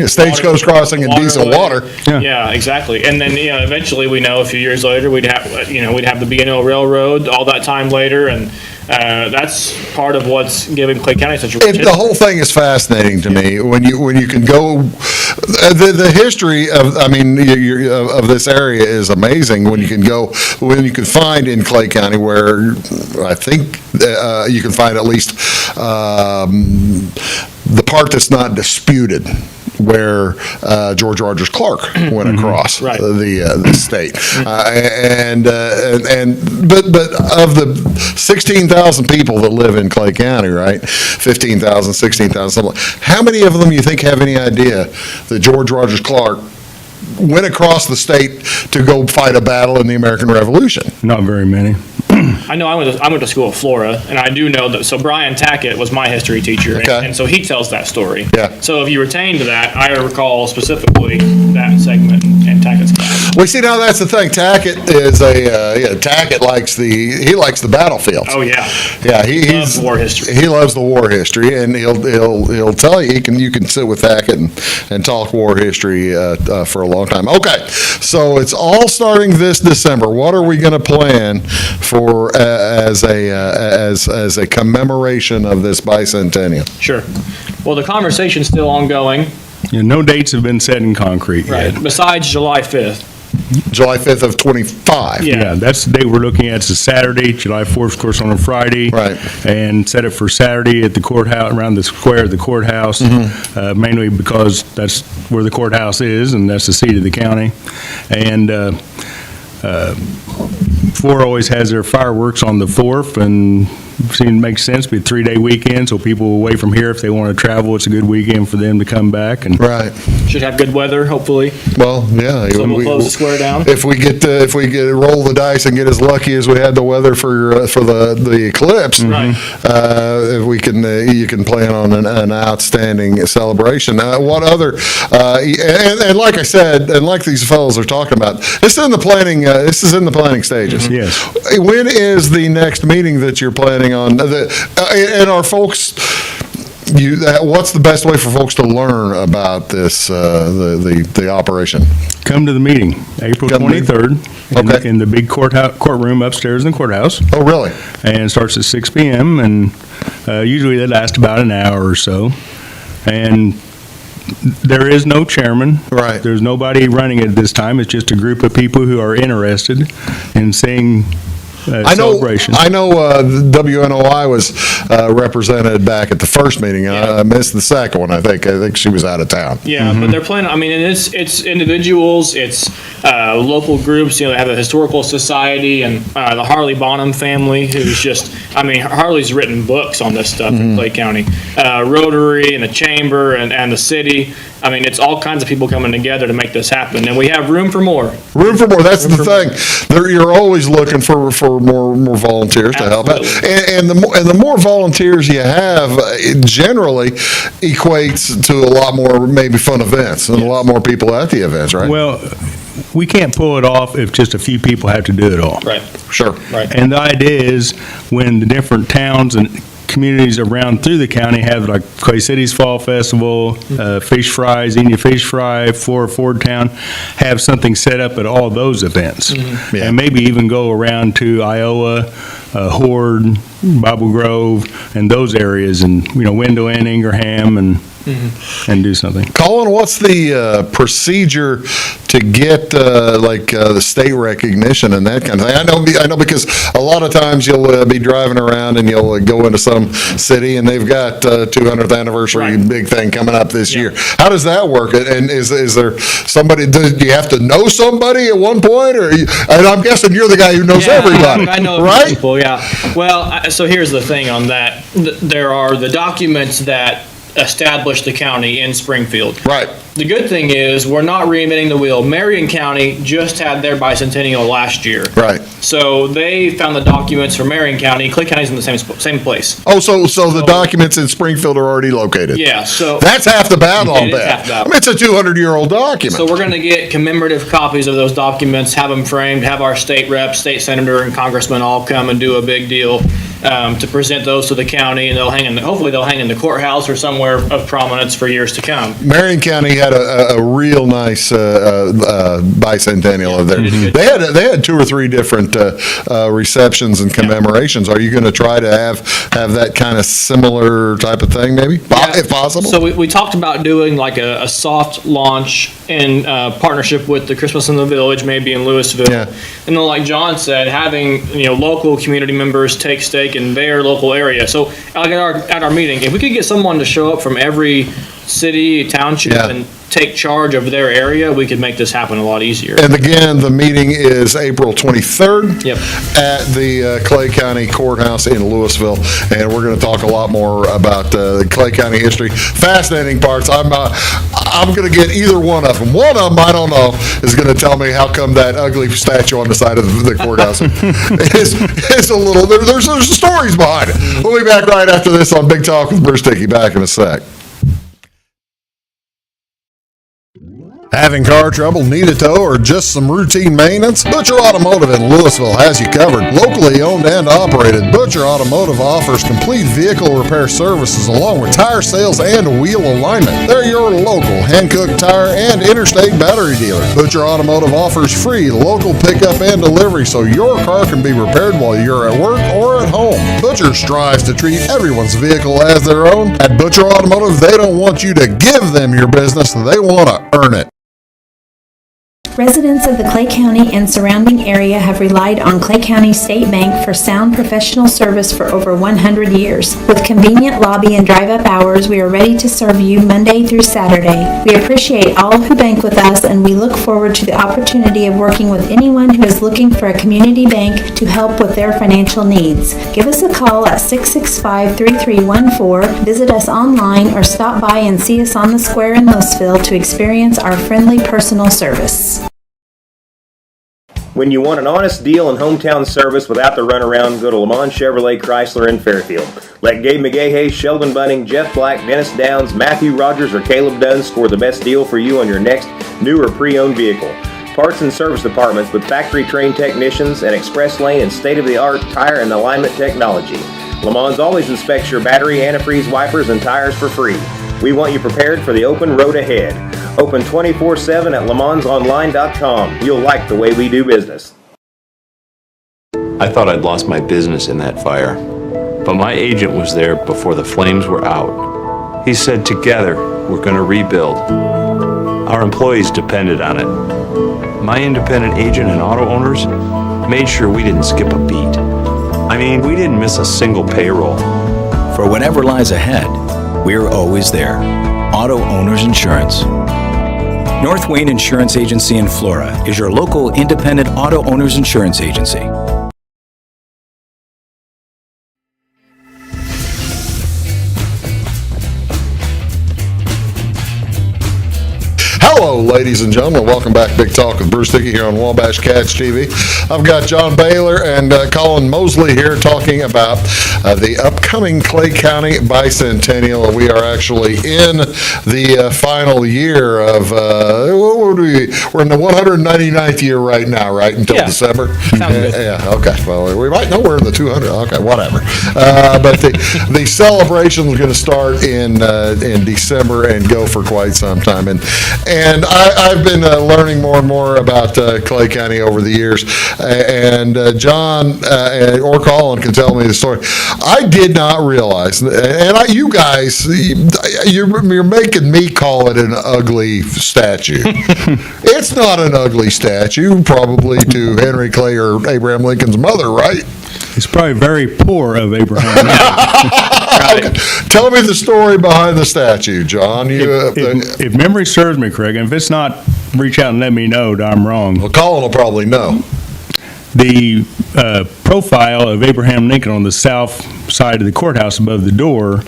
A: stagecoach crossing and diesel water.
B: Yeah, exactly. And then, eventually, we know a few years later, we'd have the Bicentennial Railroad. All that time later, and that's part of what's giving Clay County such a rich history.
A: The whole thing is fascinating to me when you can go. The history of this area is amazing when you can find in Clay County, where I think you can find at least the part that's not disputed, where George Rogers Clark went across the state, but of the 16,000 people that live in Clay County, right, 15,000, 16,000, how many of them you think have any idea that George Rogers Clark went across the state to go fight a battle in the American Revolution?
C: Not very many.
B: I know I went to school at Flora, and I do know that. So Brian Tackett was my history teacher,
A: Okay.
B: and so he tells that story.
A: Yeah.
B: So if you retain to that, I recall specifically that segment in Tackett's class.
A: Well, see, now that's the thing. Tackett is Tackett likes the battlefields.
B: Oh yeah.
A: Yeah,
B: Loves war history.
A: He loves the war history, and he'll tell you you can sit with Tackett and talk war history for a long time. Okay, so it's all starting this December. What are we going to plan for as a commemoration of this bicentennial?
B: Sure. Well, the conversation's still ongoing.
C: No dates have been set in concrete
B: Right.
C: yet.
B: Besides July 5th.
A: July 5th of 25.
B: Yeah.
C: Yeah, that's the date we're looking at. It's a Saturday, July 4th, of course, on a Friday.
A: Right.
C: And set it for Saturday at the courthouse, around the square of the courthouse, mainly because that's where the courthouse is, and that's the seat of the county. And Flora always has their fireworks on the 4th, and seemed to make sense, be a 3-day weekend, so people away from here, if they want to travel, it's a good weekend for them to come back. And
A: Right.
B: Should have good weather, hopefully.
A: Well, yeah.
B: So we'll close the square down.
A: If we get roll the dice and get as lucky as we had the weather for the eclipse,
B: Right.
A: if we can, you can plan on an outstanding celebration. What other? And like I said, and like these fellows are talking about, this is in the planning. This is in the planning stages.
C: Yes.
A: When is the next meeting that you're planning on? And our folks. What's the best way for folks to learn about this, the operation?
C: come to the meeting, April
A: Come to-
C: 23rd,
A: Okay.
C: in the big courtroom upstairs in the courthouse.
A: Oh, really?
C: And it starts at 6 p.m., and usually they last about an hour or so. And there is no chairman.
A: Right.
C: There's nobody running it this time. It's just a group of people who are interested in seeing celebration.
A: I know WNOI was represented back at the first meeting. I missed the second one. I think she was out of town.
B: Yeah, but they're planning. I mean, and it's individuals, it's local groups. You know, they have a historical society and the Harley Bonham family, who's just. I mean, Harley's written books on this stuff in Clay County. Rotary and the Chamber and the city. I mean, it's all kinds of people coming together to make this happen, and we have room for more.
A: Room for more. That's the thing. You're always looking for more volunteers to help out,
B: Absolutely.
A: and the more volunteers you have, it generally equates to a lot more maybe fun events and a lot more people at the events, right?
C: Well, we can't pull it off if just a few people have to do it all.
B: Right.
A: Sure.
B: Right.
C: And the idea is when the different towns and communities around through the county have, like Clay City's Fall Festival, Fish Fry, Xenia Fish Fry, Flora Ford Town, have something set up at all those events.
A: Yeah.
C: And maybe even go around to Iowa, Horde, Bible Grove, and those areas, and, Window and Ingraham, and do something.
A: Collin, what's the procedure to get the state recognition and that kind of thing? I know because a lot of times you'll be driving around and you'll go into some city and they've got 200th anniversary
B: Right.
A: big thing coming up this
B: Yeah.
A: year. How does that work? And is there somebody? Do you have to know somebody at one point, and I'm guessing you're the guy who knows everybody,
B: I know
A: right?
B: people, yeah. Well, so here's the thing on that. There are the documents that establish the county in Springfield.
A: Right.
B: The good thing is we're not reinventing the wheel. Marion County just had their bicentennial last year.
A: Right.
B: So they found the documents for Marion County. Clay County's in the same place.
A: Oh, so the documents in Springfield are already located.
B: Yeah, so
A: That's half the battle, I'll
B: It is
A: bet.
B: half the battle.
A: I mean, it's a 200-year-old document.
B: So we're going to get commemorative copies of those documents, have them framed, have our state reps, state senator, and congressman all come and do a big deal to present those to the county, and hopefully they'll hang in the courthouse or somewhere of prominence for years to come.
A: Marion County had a real nice bicentennial of there. They had 2 or 3 different receptions and commemorations. Are you going to try to have that kind of similar type of thing, maybe, if possible?
B: So we talked about doing like a soft launch in partnership with the Christmas in the Village, maybe in Louisville.
A: Yeah.
B: And then, like John said, having local community members take stake in their local area. So like at our meeting, if we could get someone to show up from every city, township,
A: Yeah.
B: and take charge of their area, we could make this happen a lot easier.
A: And again, the meeting is April 23rd
B: Yep.
A: at the Clay County Courthouse in Louisville, and we're going to talk a lot more about Clay County history. Fascinating parts. I'm going to get either one of them. One of them, I don't know, is going to tell me how come that ugly statue on the side of the courthouse is a little, there's stories behind it. We'll be back right after this on Big Talk with Bruce Dickey. Back in a sec. Having car trouble, need a tow, or just some routine maintenance? Butcher Automotive in Louisville has you covered. Locally owned and operated, Butcher Automotive offers complete vehicle repair services along with tire sales and wheel alignment. They're your local hand-cooked tire and interstate battery dealer. Butcher Automotive offers free local pickup and delivery so your car can be repaired while you're at work or at home. Butcher strives to treat everyone's vehicle as their own. At Butcher Automotive, they don't want you to give them your business, they want to earn it.
J: Residents of the Clay County and surrounding area have relied on Clay County State Bank for sound professional service for over 100 years. With convenient lobby and drive-up hours, we are ready to serve you Monday through Saturday. We appreciate all who bank with us, and we look forward to the opportunity of working with anyone who is looking for a community bank to help with their financial needs. Give us a call at 665-3314, visit us online, or stop by and see us on the square in Louisville to experience our friendly personal service.
D: When you want an honest deal and hometown service without the runaround, go to Lamont Chevrolet Chrysler in Fairfield. Let Gabe McGahey, Sheldon Bunning, Jeff Black, Dennis Downs, Matthew Rogers, or Caleb Dunn score the best deal for you on your next new or pre-owned vehicle. Parts and service departments with factory-trained technicians and express lane and state-of-the-art tire and alignment technology. Lamont's always inspects your battery, antifreeze, wipers, and tires for free. We want you prepared for the open road ahead. Open 24/7 at LaMonsOnline.com. You'll like the way we do business.
K: I thought I'd lost my business in that fire, but my agent was there before the flames were out. He said, together, we're going to rebuild. Our employees depended on it. My independent agent and auto owners made sure we didn't skip a beat. I mean, we didn't miss a single payroll.
L: For whatever lies ahead, we're always there. Auto Owners Insurance. North Wayne Insurance Agency in Flora is your local independent auto owners insurance agency.
A: Hello, ladies and gentlemen. Welcome back to Big Talk with Bruce Dickey here on Wabash Cats TV. I've got John Bayler and Collin Moseley here talking about the upcoming Clay County Bicentennial. We are actually in the final year of, we're in the 199th year right now, right? Until December?
B: Sounds good.
A: Yeah, okay. Well, we might know we're in the 200. Okay, whatever. But the celebration is going to start in December and go for quite some time. And I've been learning more and more about Clay County over the years, and John or Collin can tell me the story. I did not realize, and you guys, you're making me call it an ugly statue. It's not an ugly statue, probably to Henry Clay or Abraham Lincoln's mother, right?
C: It's probably very poor of Abraham Lincoln.
A: Okay. Tell me the story behind the statue, John.
C: If memory serves me correct, and if it's not, reach out and let me know that I'm wrong.
A: Well, Collin will probably know.
C: The profile of Abraham Lincoln on the south side of the courthouse above the door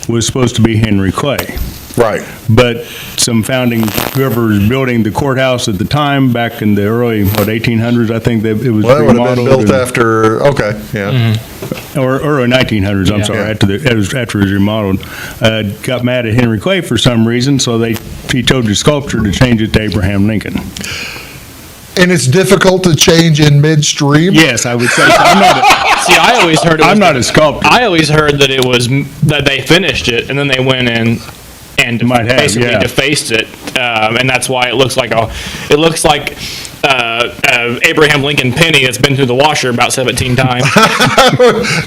C: was supposed to be Henry Clay.
A: Right.
C: But some whoever was building the courthouse at the time, back in the early, 1800s, I think that it was
A: Well, it would have been
C: remodeled.
A: built after, okay, yeah.
C: Mm-hmm. Or early 1900s, I'm sorry, after it was remodeled. Got mad at Henry Clay for some reason, so he told the sculptor to change it to Abraham Lincoln.
A: And it's difficult to change in midstream?
C: Yes, I would say so.
B: I always heard
C: I'm not a sculptor.
B: I always heard that it was that they finished it and then they went in and basically defaced it, and that's why it looks like Abraham Lincoln penny that's been through the washer about 17 times.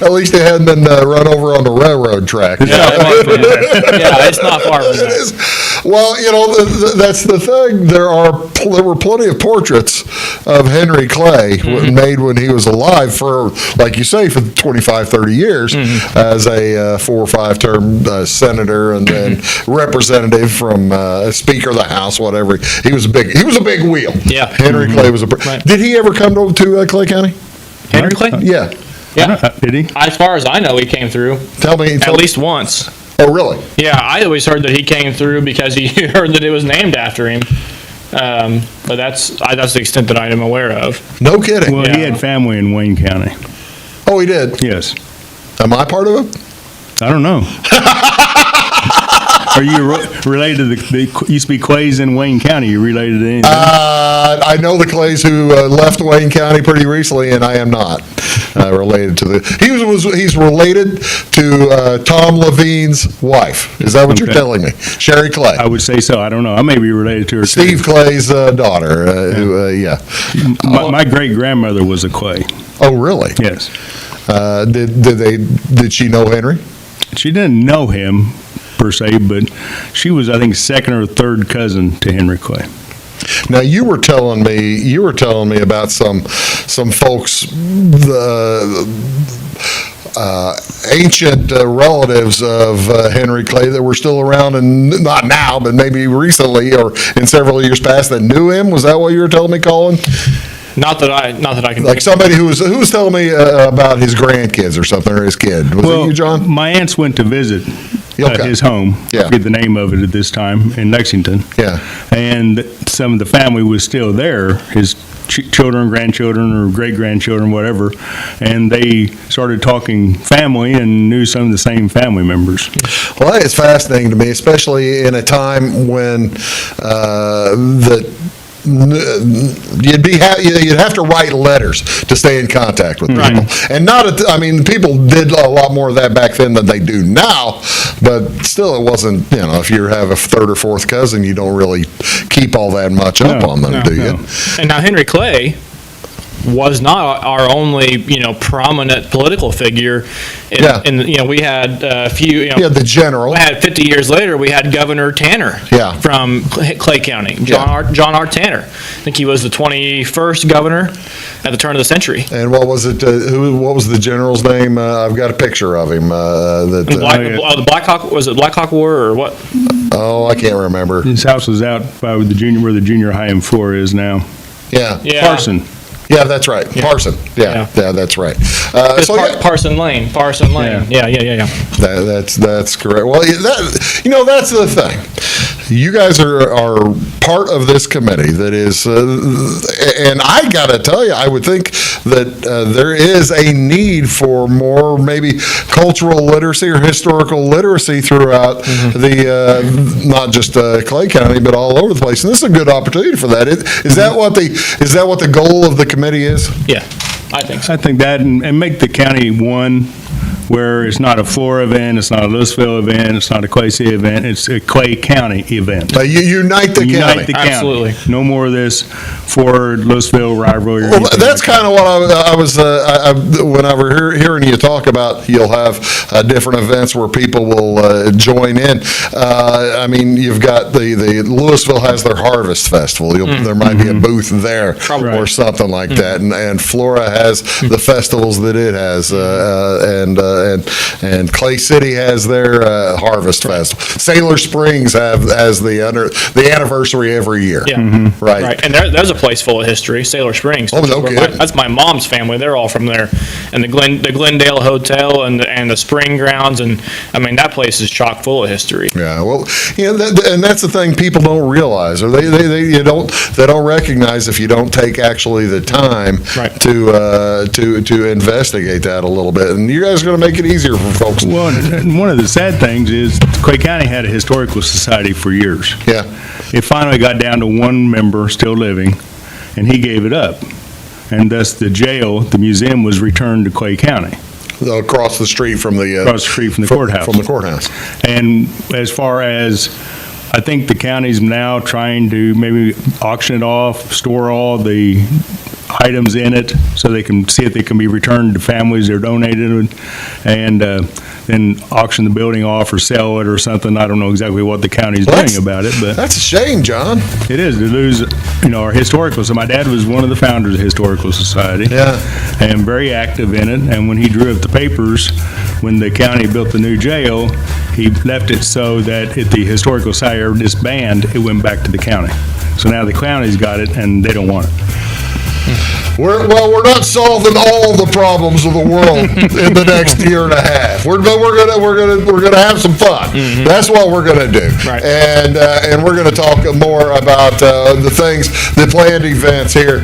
A: At least it hadn't been run over on the railroad track.
B: It's not far from that.
A: Well, that's the thing. There were plenty of portraits of Henry Clay made when he was alive for, like you say, for 25, 30 years as a 4 or 5 term senator and then representative from Speaker of the House, whatever. He was a big wheel.
B: Yeah.
A: Henry Clay was Did he ever come to Clay County?
B: Henry Clay?
A: Yeah.
C: Did he?
B: As far as I know, he came through.
A: Tell me.
B: At least once.
A: Oh, really?
B: Yeah, I always heard that he came through because he heard that it was named after him. But that's the extent that I am aware of.
A: No kidding.
C: Well, he had family in Wayne County.
A: Oh, he did?
C: Yes.
A: Am I part of it?
C: I don't know. Are you related to the used to be Clays in Wayne County? You related to anything?
A: I know the Clays who left Wayne County pretty recently, and I am not related to he's related to Tom Levine's wife. Is that what you're telling me? Sherry Clay.
C: I would say so. I don't know. I may be related to her.
A: Steve Clay's daughter.
C: My great grandmother was a Clay.
A: Oh, really?
C: Yes.
A: Did she know Henry?
C: She didn't know him per se, but she was, I think, second or third cousin to Henry Clay.
A: Now you were telling me about some folks, ancient relatives of Henry Clay that were still around, and not now, but maybe recently or in several years past, that knew him. Was that what you were telling me, Colin?
B: Not that I can.
A: Like somebody who was telling me about his grandkids or something, or his kid. Was it you, John?
C: My aunts went to visit his home.
A: Yeah.
C: I forget the name of it at this time, in Lexington.
A: Yeah.
C: And some of the family was still there, his children, grandchildren, or great-grandchildren, whatever, and they started talking family and knew some of the same family members.
A: Well, that is fascinating to me, especially in a time when you'd have to write letters to stay in contact with people. Right. And people did a lot more of that back then than they do now, but still it wasn't, if you have a third or fourth cousin, you don't really keep all that much up on them, do you?
B: And now Henry Clay was not our only, prominent political figure. We had a few,
A: the general.
B: We had 50 years later, we had Governor Tanner from Clay County, John R. Tanner. I think he was the 21st governor at the turn of the century.
A: And what was it? What was the general's name? I've got a picture of him.
B: The Black Hawk, was it Black Hawk War or what?
A: Oh, I can't remember.
C: His house was out by where the junior high and floor is now.
A: Yeah.
C: Parson.
A: Yeah, that's right. Yeah. Parson. Yeah, that's right.
B: Parson Lane. Yeah.
A: That's correct. Well, that's the thing. You guys are part of this committee that is, and I got to tell you, I would think that there is a need for more maybe cultural literacy or historical literacy throughout the not just Clay County, but all over the place. And this is a good opportunity for that. Is that what the goal of the committee is?
B: Yeah, I think so.
C: I think that, and make the county one where it's not a Flora event, it's not a Louisville event, it's not a Clay City event, it's a Clay County event.
A: You unite the county.
B: Absolutely.
C: No more of this Ford, Louisville rivalry.
A: Well, that's kind of what I was, when I was hearing you talk about you'll have different events where people will join in. You've got the Louisville has their Harvest Festival. There might be a booth there or something like that. And Flora has the festivals that it has. And Clay City has their Harvest Festival. Sailor Springs has the anniversary every year.
B: Yeah.
A: Right.
B: And there's a place full of history, Sailor Springs.
A: Oh, no kidding.
B: That's my mom's family. They're all from there. And the Glendale Hotel and the Spring Grounds, and that place is chock full of history.
A: Yeah. Well, and that's the thing people don't realize, or they don't recognize if you don't take actually the time to investigate that a little bit. And you guys are going to make it easier for folks.
C: Well, and one of the sad things is Clay County had a historical society for years.
A: Yeah.
C: It finally got down to one member still living, and he gave it up. And thus the museum was returned to Clay County.
A: Across the street from the
C: courthouse.
A: From the courthouse.
C: And as far as, I think the county's now trying to maybe auction it off, store all the items in it so they can see if they can be returned to families they're donated, and then auction the building off or sell it or something. I don't know exactly what the county's doing about it, but
A: that's a shame, John.
C: It is to lose, our historical. So my dad was one of the founders of the Historical Society.
A: Yeah.
C: And very active in it. And when he drew up the papers, when the county built the new jail, he left it so that if the Historical Society disbanded, it went back to the county. So now the county's got it, and they don't want it.
A: We're not solving all the problems of the world in the next year and a half. We're gonna have some fun. That's what we're gonna do.
B: Right.
A: And we're gonna talk more about the things, the planned events here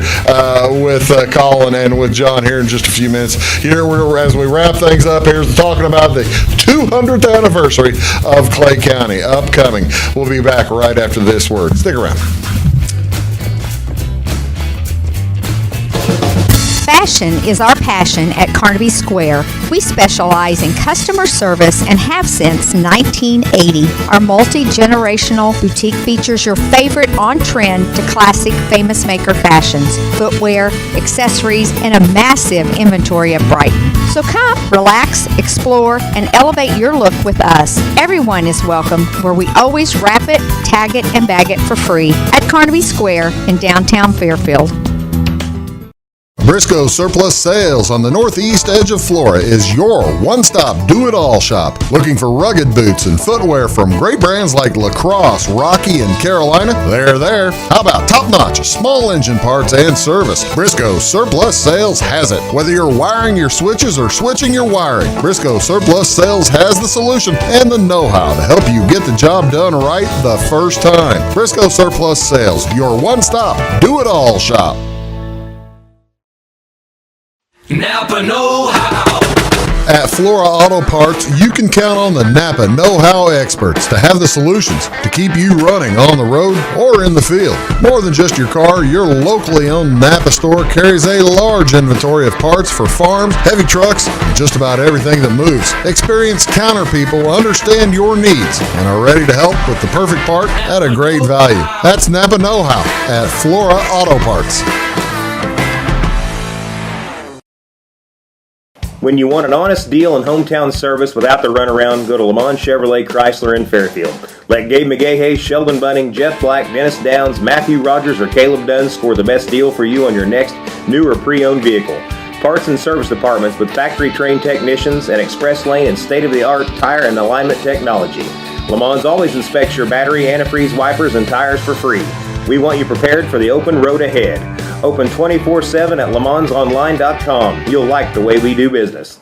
A: with Collin and with John here in just a few minutes. Here, as we wrap things up, here's talking about the 200th anniversary of Clay County upcoming. We'll be back right after this word. Stick around.
M: Fashion is our passion at Carnaby Square. We specialize in customer service and have since 1980. Our multi-generational boutique features your favorite on-trend to classic famous maker fashions, footwear, accessories, and a massive inventory of Brighton. So come, relax, explore, and elevate your look with us. Everyone is welcome, where we always wrap it, tag it, and bag it for free at Carnaby Square in downtown Fairfield.
A: Briscoe Surplus Sales on the northeast edge of Flora is your one-stop do-it-all shop. Looking for rugged boots and footwear from great brands like Lacrosse, Rocky, and Carolina? They're there. How about top-notch small engine parts and service? Briscoe Surplus Sales has it. Whether you're wiring your switches or switching your wiring, Briscoe Surplus Sales has the solution and the know-how to help you get the job done right the first time. Briscoe Surplus Sales, your one-stop do-it-all shop.
N: Napa know-how.
A: At Flora Auto Parts, you can count on the Napa know-how experts to have the solutions to keep you running on the road or in the field. More than just your car, your locally owned Napa store carries a large inventory of parts for farms, heavy trucks, and just about everything that moves. Experienced counter people understand your needs and are ready to help with the perfect part at a great value. That's Napa know-how at Flora Auto Parts.
D: When you want an honest deal and hometown service without the runaround, go to Lamont Chevrolet Chrysler in Fairfield. Let Gabe McGahey, Sheldon Bunning, Jeff Black, Dennis Downs, Matthew Rogers, or Caleb Dunn score the best deal for you on your next new or pre-owned vehicle. Parts and service departments with factory-trained technicians and express lane and state-of-the-art tire and alignment technology. Lamont always inspects your battery, antifreeze, wipers, and tires for free. We want you prepared for the open road ahead. Open 24/7 at LeMansOnline.com. You'll like the way we do business.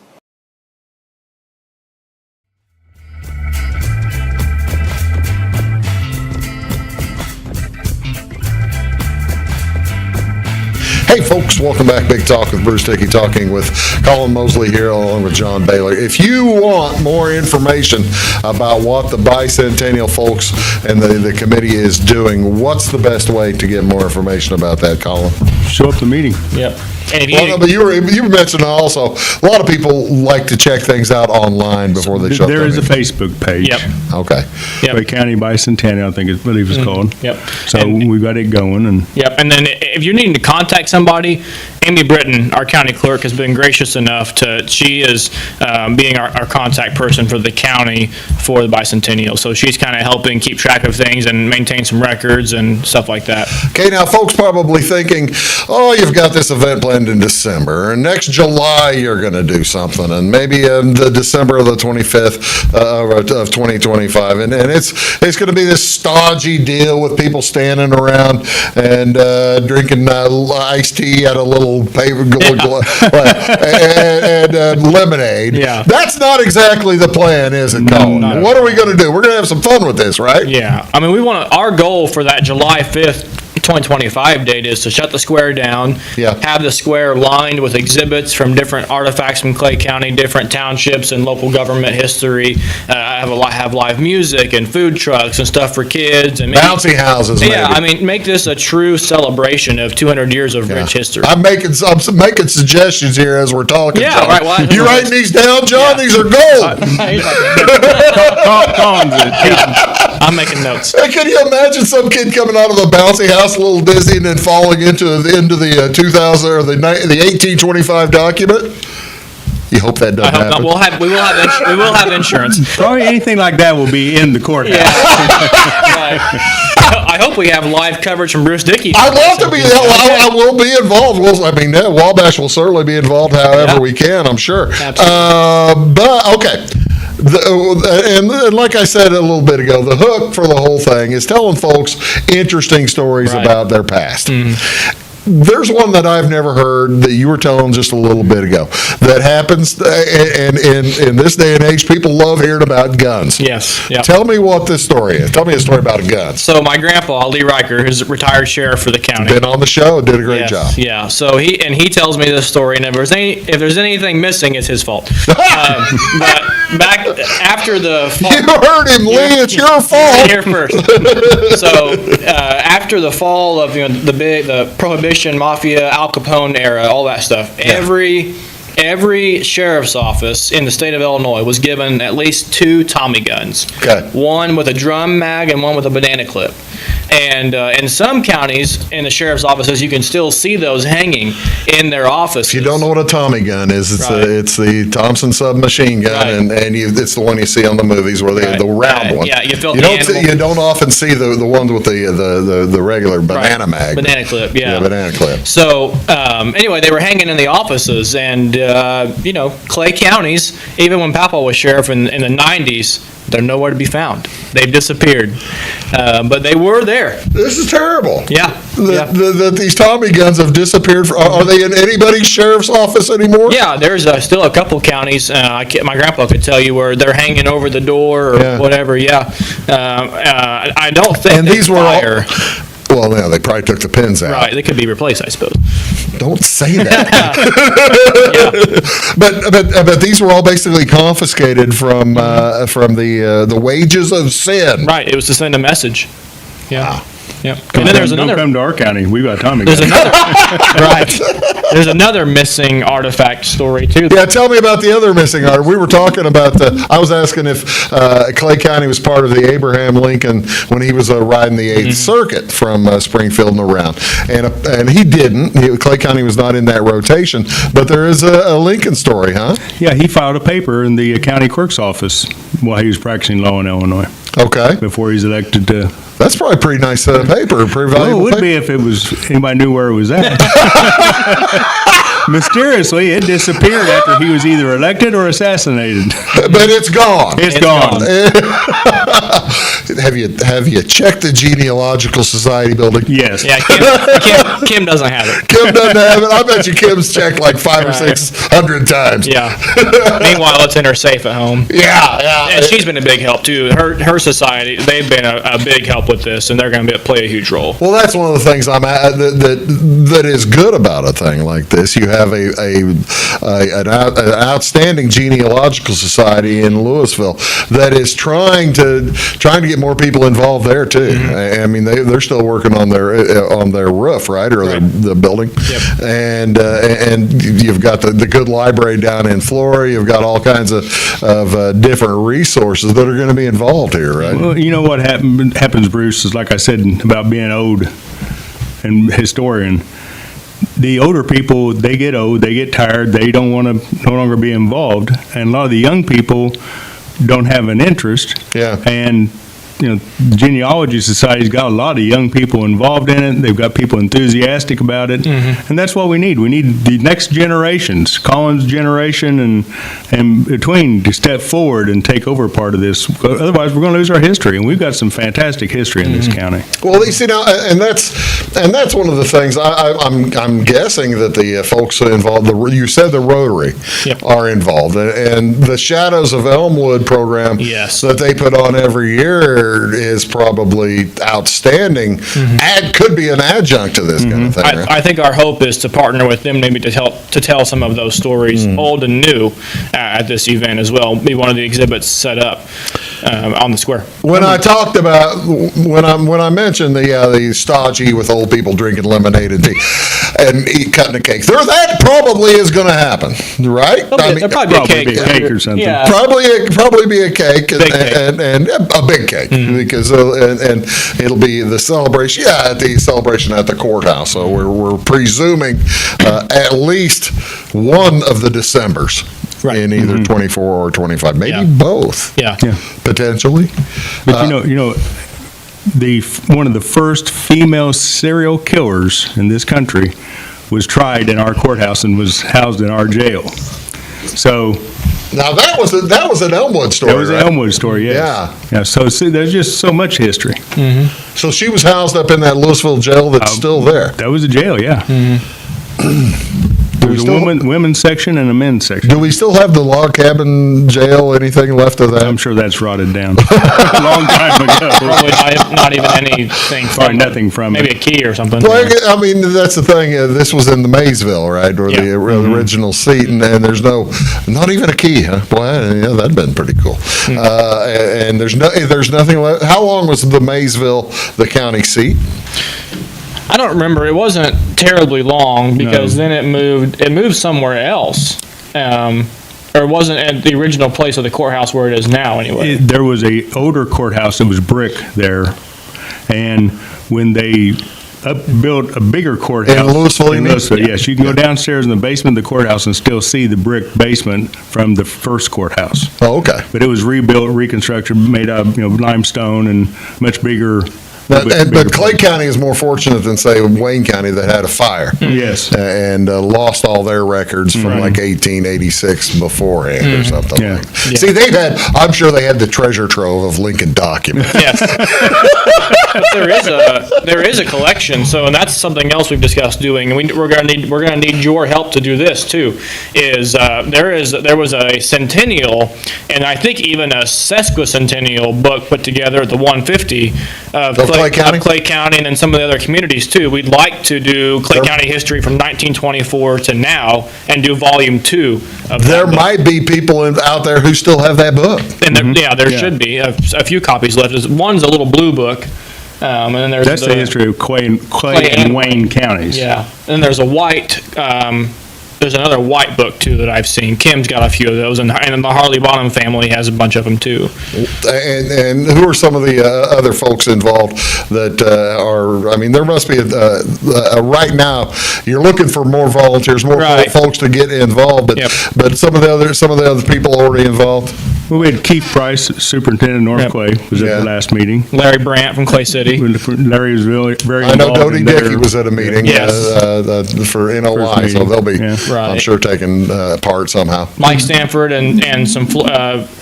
A: Hey folks, welcome back. Big Talk with Bruce Dickey, talking with Collin Moseley here along with John Bayler. If you want more information about what the Bicentennial folks and the committee is doing, what's the best way to get more information about that, Collin?
C: Show up to the meeting.
B: Yep. And if
A: but you mentioned also, a lot of people like to check things out online before they show up.
C: There is a Facebook page.
B: Yep.
A: Okay.
C: Clay County Bicentennial, I believe it's called.
B: Yep.
C: So we've got it going.
B: Yep. And then if you're needing to contact somebody, Amy Britton, our county clerk, has been gracious enough she is being our contact person for the county for the Bicentennial. So she's kind of helping keep track of things and maintain some records and stuff like that.
A: Okay, now folks probably thinking, oh, you've got this event planned in December, and next July you're going to do something, and maybe in the December of the 25th of 2025, and it's going to be this stodgy deal with people standing around and drinking iced tea at a little paper and lemonade.
B: Yeah.
A: That's not exactly the plan, is it, Collin?
B: No.
A: What are we going to do? We're going to have some fun with this, right?
B: Yeah. I mean, our goal for that July 5th 2025 date is to shut the square down, have the square lined with exhibits from different artifacts from Clay County, different townships and local government history. Have live music and food trucks and stuff for kids and
A: bouncy houses.
B: Yeah, I mean, make this a true celebration of 200 years of rich history.
A: I'm making suggestions here as we're talking.
B: Yeah,
A: John.
B: right. Well,
A: you writing these down, John? Yeah. These are gold.
B: I'm making notes.
A: Can you imagine some kid coming out of a bouncy house, a little dizzy, and then falling into the 2000 or the 1825 document? You hope that doesn't happen.
B: We will have insurance.
C: Probably anything like that will be in the courthouse.
B: Yeah. I hope we have live coverage from Bruce Dickey.
A: I'd love to be. I will be involved. Wabash will certainly be involved however we can, I'm sure.
B: Absolutely.
A: But okay. And like I said a little bit ago, the hook for the whole thing is telling folks interesting stories about their past. there's one that I've never heard that you were telling just a little bit ago that happens, and in this day and age, people love hearing about guns.
B: Yes. Yeah.
A: Tell me what this story is. Tell me a story about a gun.
B: So my grandpa, Lee Riker, who's a retired sheriff for the county.
A: Been on the show, did a great
B: Yes,
A: job.
B: Yeah. So he tells me this story, and if there's anything missing, it's his fault. But back after the fall,
A: You heard him, Lee. It's your fault.
B: here first. So after the fall of the Prohibition, Mafia, Al Capone era, all that stuff, every sheriff's office in the state of Illinois was given at least 2 Tommy guns.
A: Okay.
B: One with a drum mag and one with a banana clip. And in some counties, in the sheriff's offices, you can still see those hanging in their offices.
A: If you don't know what a Tommy gun is, it's the Thompson submachine gun, and it's the one you see on the movies where the round one.
B: Yeah, you feel
A: you don't often see the ones with the regular banana mag.
B: Banana clip, yeah.
A: Yeah, banana clip.
B: So anyway, they were hanging in the offices, and Clay counties, even when Papa was sheriff in the 90s, they're nowhere to be found. They've disappeared, but they were there.
A: This is terrible.
B: Yeah.
A: These Tommy guns have disappeared. Are they in anybody's sheriff's office anymore?
B: Yeah, there's still a couple counties. My grandpa could tell you where they're hanging over the door or whatever. Yeah, I don't think.
A: And these were
B: all.
A: Well, yeah, they probably took the pins out.
B: Right, they could be replaced, I suppose.
A: Don't say that. But these were all basically confiscated from the wages of sin.
B: Right, it was to send a message. Yeah.
A: Wow.
B: Yep. And then there's
C: Don't
B: another.
C: come to our county. We got Tommy
B: There's
C: guns.
B: another. Right. There's another missing artifact story too.
A: Yeah, tell me about the other missing artifact. We were talking about I was asking if Clay County was part of the Abraham Lincoln when he was riding the 8th Circuit from Springfield and around. And he didn't. Clay County was not in that rotation. But there is a Lincoln story, huh?
C: Yeah, he filed a paper in the county clerk's office while he was practicing law in Illinois.
A: Okay.
C: Before he's elected to.
A: That's probably a pretty nice paper, pretty valuable
C: Well, it would
A: paper.
C: be if it was anybody knew where it was at. Mysteriously, it disappeared after he was either elected or assassinated.
A: But it's gone.
C: It's gone.
A: Have you checked the Genealogical Society building?
C: Yes.
B: Yeah, Kim doesn't have it.
A: Kim doesn't have it. I bet you Kim's checked like 500 or 600 times.
B: Yeah. Meanwhile, it's in her safe at home.
A: Yeah.
B: And she's been a big help too. Her society, they've been a big help with this, and they're going to play a huge role.
A: Well, that's one of the things that is good about a thing like this. You have an outstanding genealogical society in Louisville that is trying to get more people involved there too. I mean, they're still working on their roof, right, or the building.
B: Yep.
A: And you've got the good library down in Florida. You've got all kinds of different resources that are going to be involved here, right?
C: Well, you know what happens, Bruce, is like I said about being old and historian. The older people, they get old, they get tired, they don't want to no longer be involved, and a lot of the young people don't have an interest.
A: Yeah.
C: And the Genealogy Society's got a lot of young people involved in it. They've got people enthusiastic about it, and that's what we need. We need the next generations, Colin's generation and between, to step forward and take over part of this. Otherwise, we're going to lose our history, and we've got some fantastic history in this county.
A: Well, you see now, and that's one of the things. I'm guessing that the folks involved. You said the Rotary are involved, and the Shadows of Elmwood program that they put on every year is probably outstanding. Could be an adjunct to this kind of thing. Right?
B: I think our hope is to partner with them maybe to tell some of those stories, old and new, at this event as well. Be one of the exhibits set up on the square.
A: When I talked about when I mentioned the stodgy with old people drinking lemonade and tea and cutting a cake, that probably is going to happen, right?
B: There'll probably be a cake
C: or something.
B: Yeah.
A: Probably be a cake and a big cake. Because and it'll be the celebration. Yeah, at the celebration at the courthouse. So we're presuming at least one of the Decembers in either 24 or 25, maybe both.
B: Yeah,
A: potentially.
C: But one of the first female serial killers in this country was tried in our courthouse and was housed in our jail. So
A: Now that was an Elmwood story.
C: That was an Elmwood story, yes. Yeah. So see, there's just so much history.
A: So she was housed up in that Louisville jail that's still there.
C: That was a jail, yeah. There was a women's section and a men's section.
A: Do we still have the log cabin jail? Anything left of that?
C: I'm sure that's rotted down a long time ago.
B: Probably not even anything from
C: Probably nothing from
B: maybe
C: it.
B: a key or something.
A: Well, I mean, that's the thing. This was in the Maysville, right, or the original seat, and there's not even a key, huh? Boy, yeah, that'd been pretty cool. And there's nothing left. How long was the Maysville the county seat?
B: I don't remember. It wasn't terribly long because then it moved somewhere else. Or it wasn't at the original place of the courthouse where it is now anyway.
C: There was a older courthouse that was brick there, and when they built a bigger courthouse
A: in Louisville,
C: yes, you can go downstairs in the basement of the courthouse and still see the brick basement from the first courthouse.
A: Oh, okay.
C: But it was rebuilt, reconstructed, made out of limestone and much bigger.
A: But Clay County is more fortunate than, say, Wayne County that had a fire.
C: Yes.
A: And lost all their records from like 1886 beforehand or something like that. Yeah. See, I'm sure they had the treasure trove of Lincoln documents.
B: Yes. But there is a collection, and that's something else we've discussed doing, and we're going to need your help to do this too. There was a centennial, and I think even a sesquicentennial book put together at the 150 of Clay County, and then some of the other communities too. We'd like to do Clay County history from 1924 to now, and do volume 2 of
A: There might be people out there who still have that book.
B: And there should be a few copies left. One's a little blue book. And then there's
C: the history of Clay and Wayne counties.
B: Yeah, and there's a white. There's another white book too that I've seen. Kim's got a few of those, and the Harley Bonham family has a bunch of them too.
A: And who are some of the other folks involved that are? I mean, there must be right now. You're looking for more volunteers, more folks to get involved. But some of the other people already involved.
C: Well, we had Keith Price, Superintendent of North Clay, was at the last meeting.
B: Larry Brandt from Clay City.
C: Larry was very involved.
A: I know Dodie Dickey was at a meeting for NOI, so they'll be, I'm sure, taking part somehow.
B: Mike Stanford and some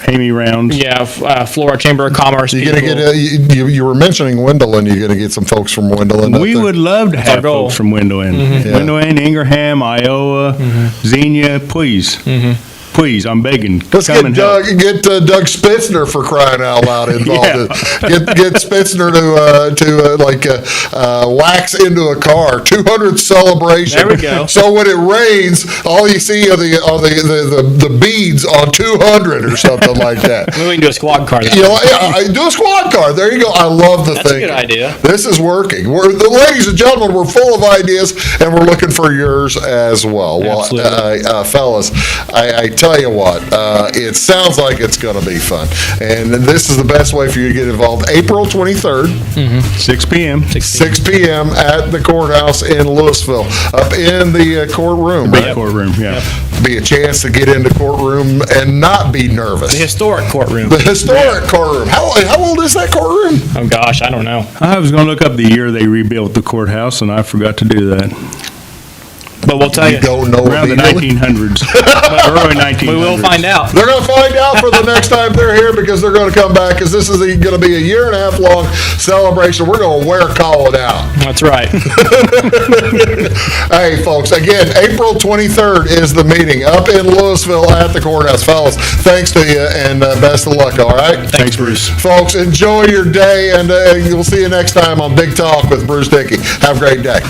C: Amy Rounds.
B: Florida Chamber of Commerce.
A: You were mentioning Wendell, you're going to get some folks from Wendell.
C: We would love to have folks from Wendell. Wendell, Ingraham, Iowa, Xenia, please. Please, I'm begging.
A: Let's get Doug Spitzner, for crying out loud, involved. Get Spitzner to wax into a car. 200 celebration.
B: There we go.
A: So when it rains, all you see are the beads on 200 or something like that.
B: Maybe we can do a squad car.
A: Do a squad car. There you go. I love the thing.
B: That's a good idea.
A: This is working. Ladies and gentlemen, we're full of ideas, and we're looking for yours as well.
B: Absolutely.
A: Well, fellas, I tell you what, it sounds like it's going to be fun. And this is the best way for you to get involved. April 23rd,
C: 6 p.m.
A: 6 p.m. at the courthouse in Louisville, up in the courtroom,
C: right? Courtroom, yeah.
A: Be a chance to get into courtroom and not be nervous.
B: The historic courtroom.
A: The historic courtroom. How old is that courtroom?
B: Oh, gosh, I don't know.
C: I was going to look up the year they rebuilt the courthouse, and I forgot to do that.
B: But we'll tell you.
A: Don't know
C: around the 1900s. Early 1900s.
B: We will find out.
A: They're going to find out for the next time they're here, because they're going to come back, because this is going to be a year-and-a-half long celebration. We're going to call it out.
B: That's right.
A: Hey, folks, again, April 23rd is the meeting up in Louisville at the courthouse. Fellas, thanks to you, and best of luck, all right?
C: Thanks, Bruce.
A: Folks, enjoy your day, and we'll see you next time on Big Talk with Bruce Dickey. Have a great day.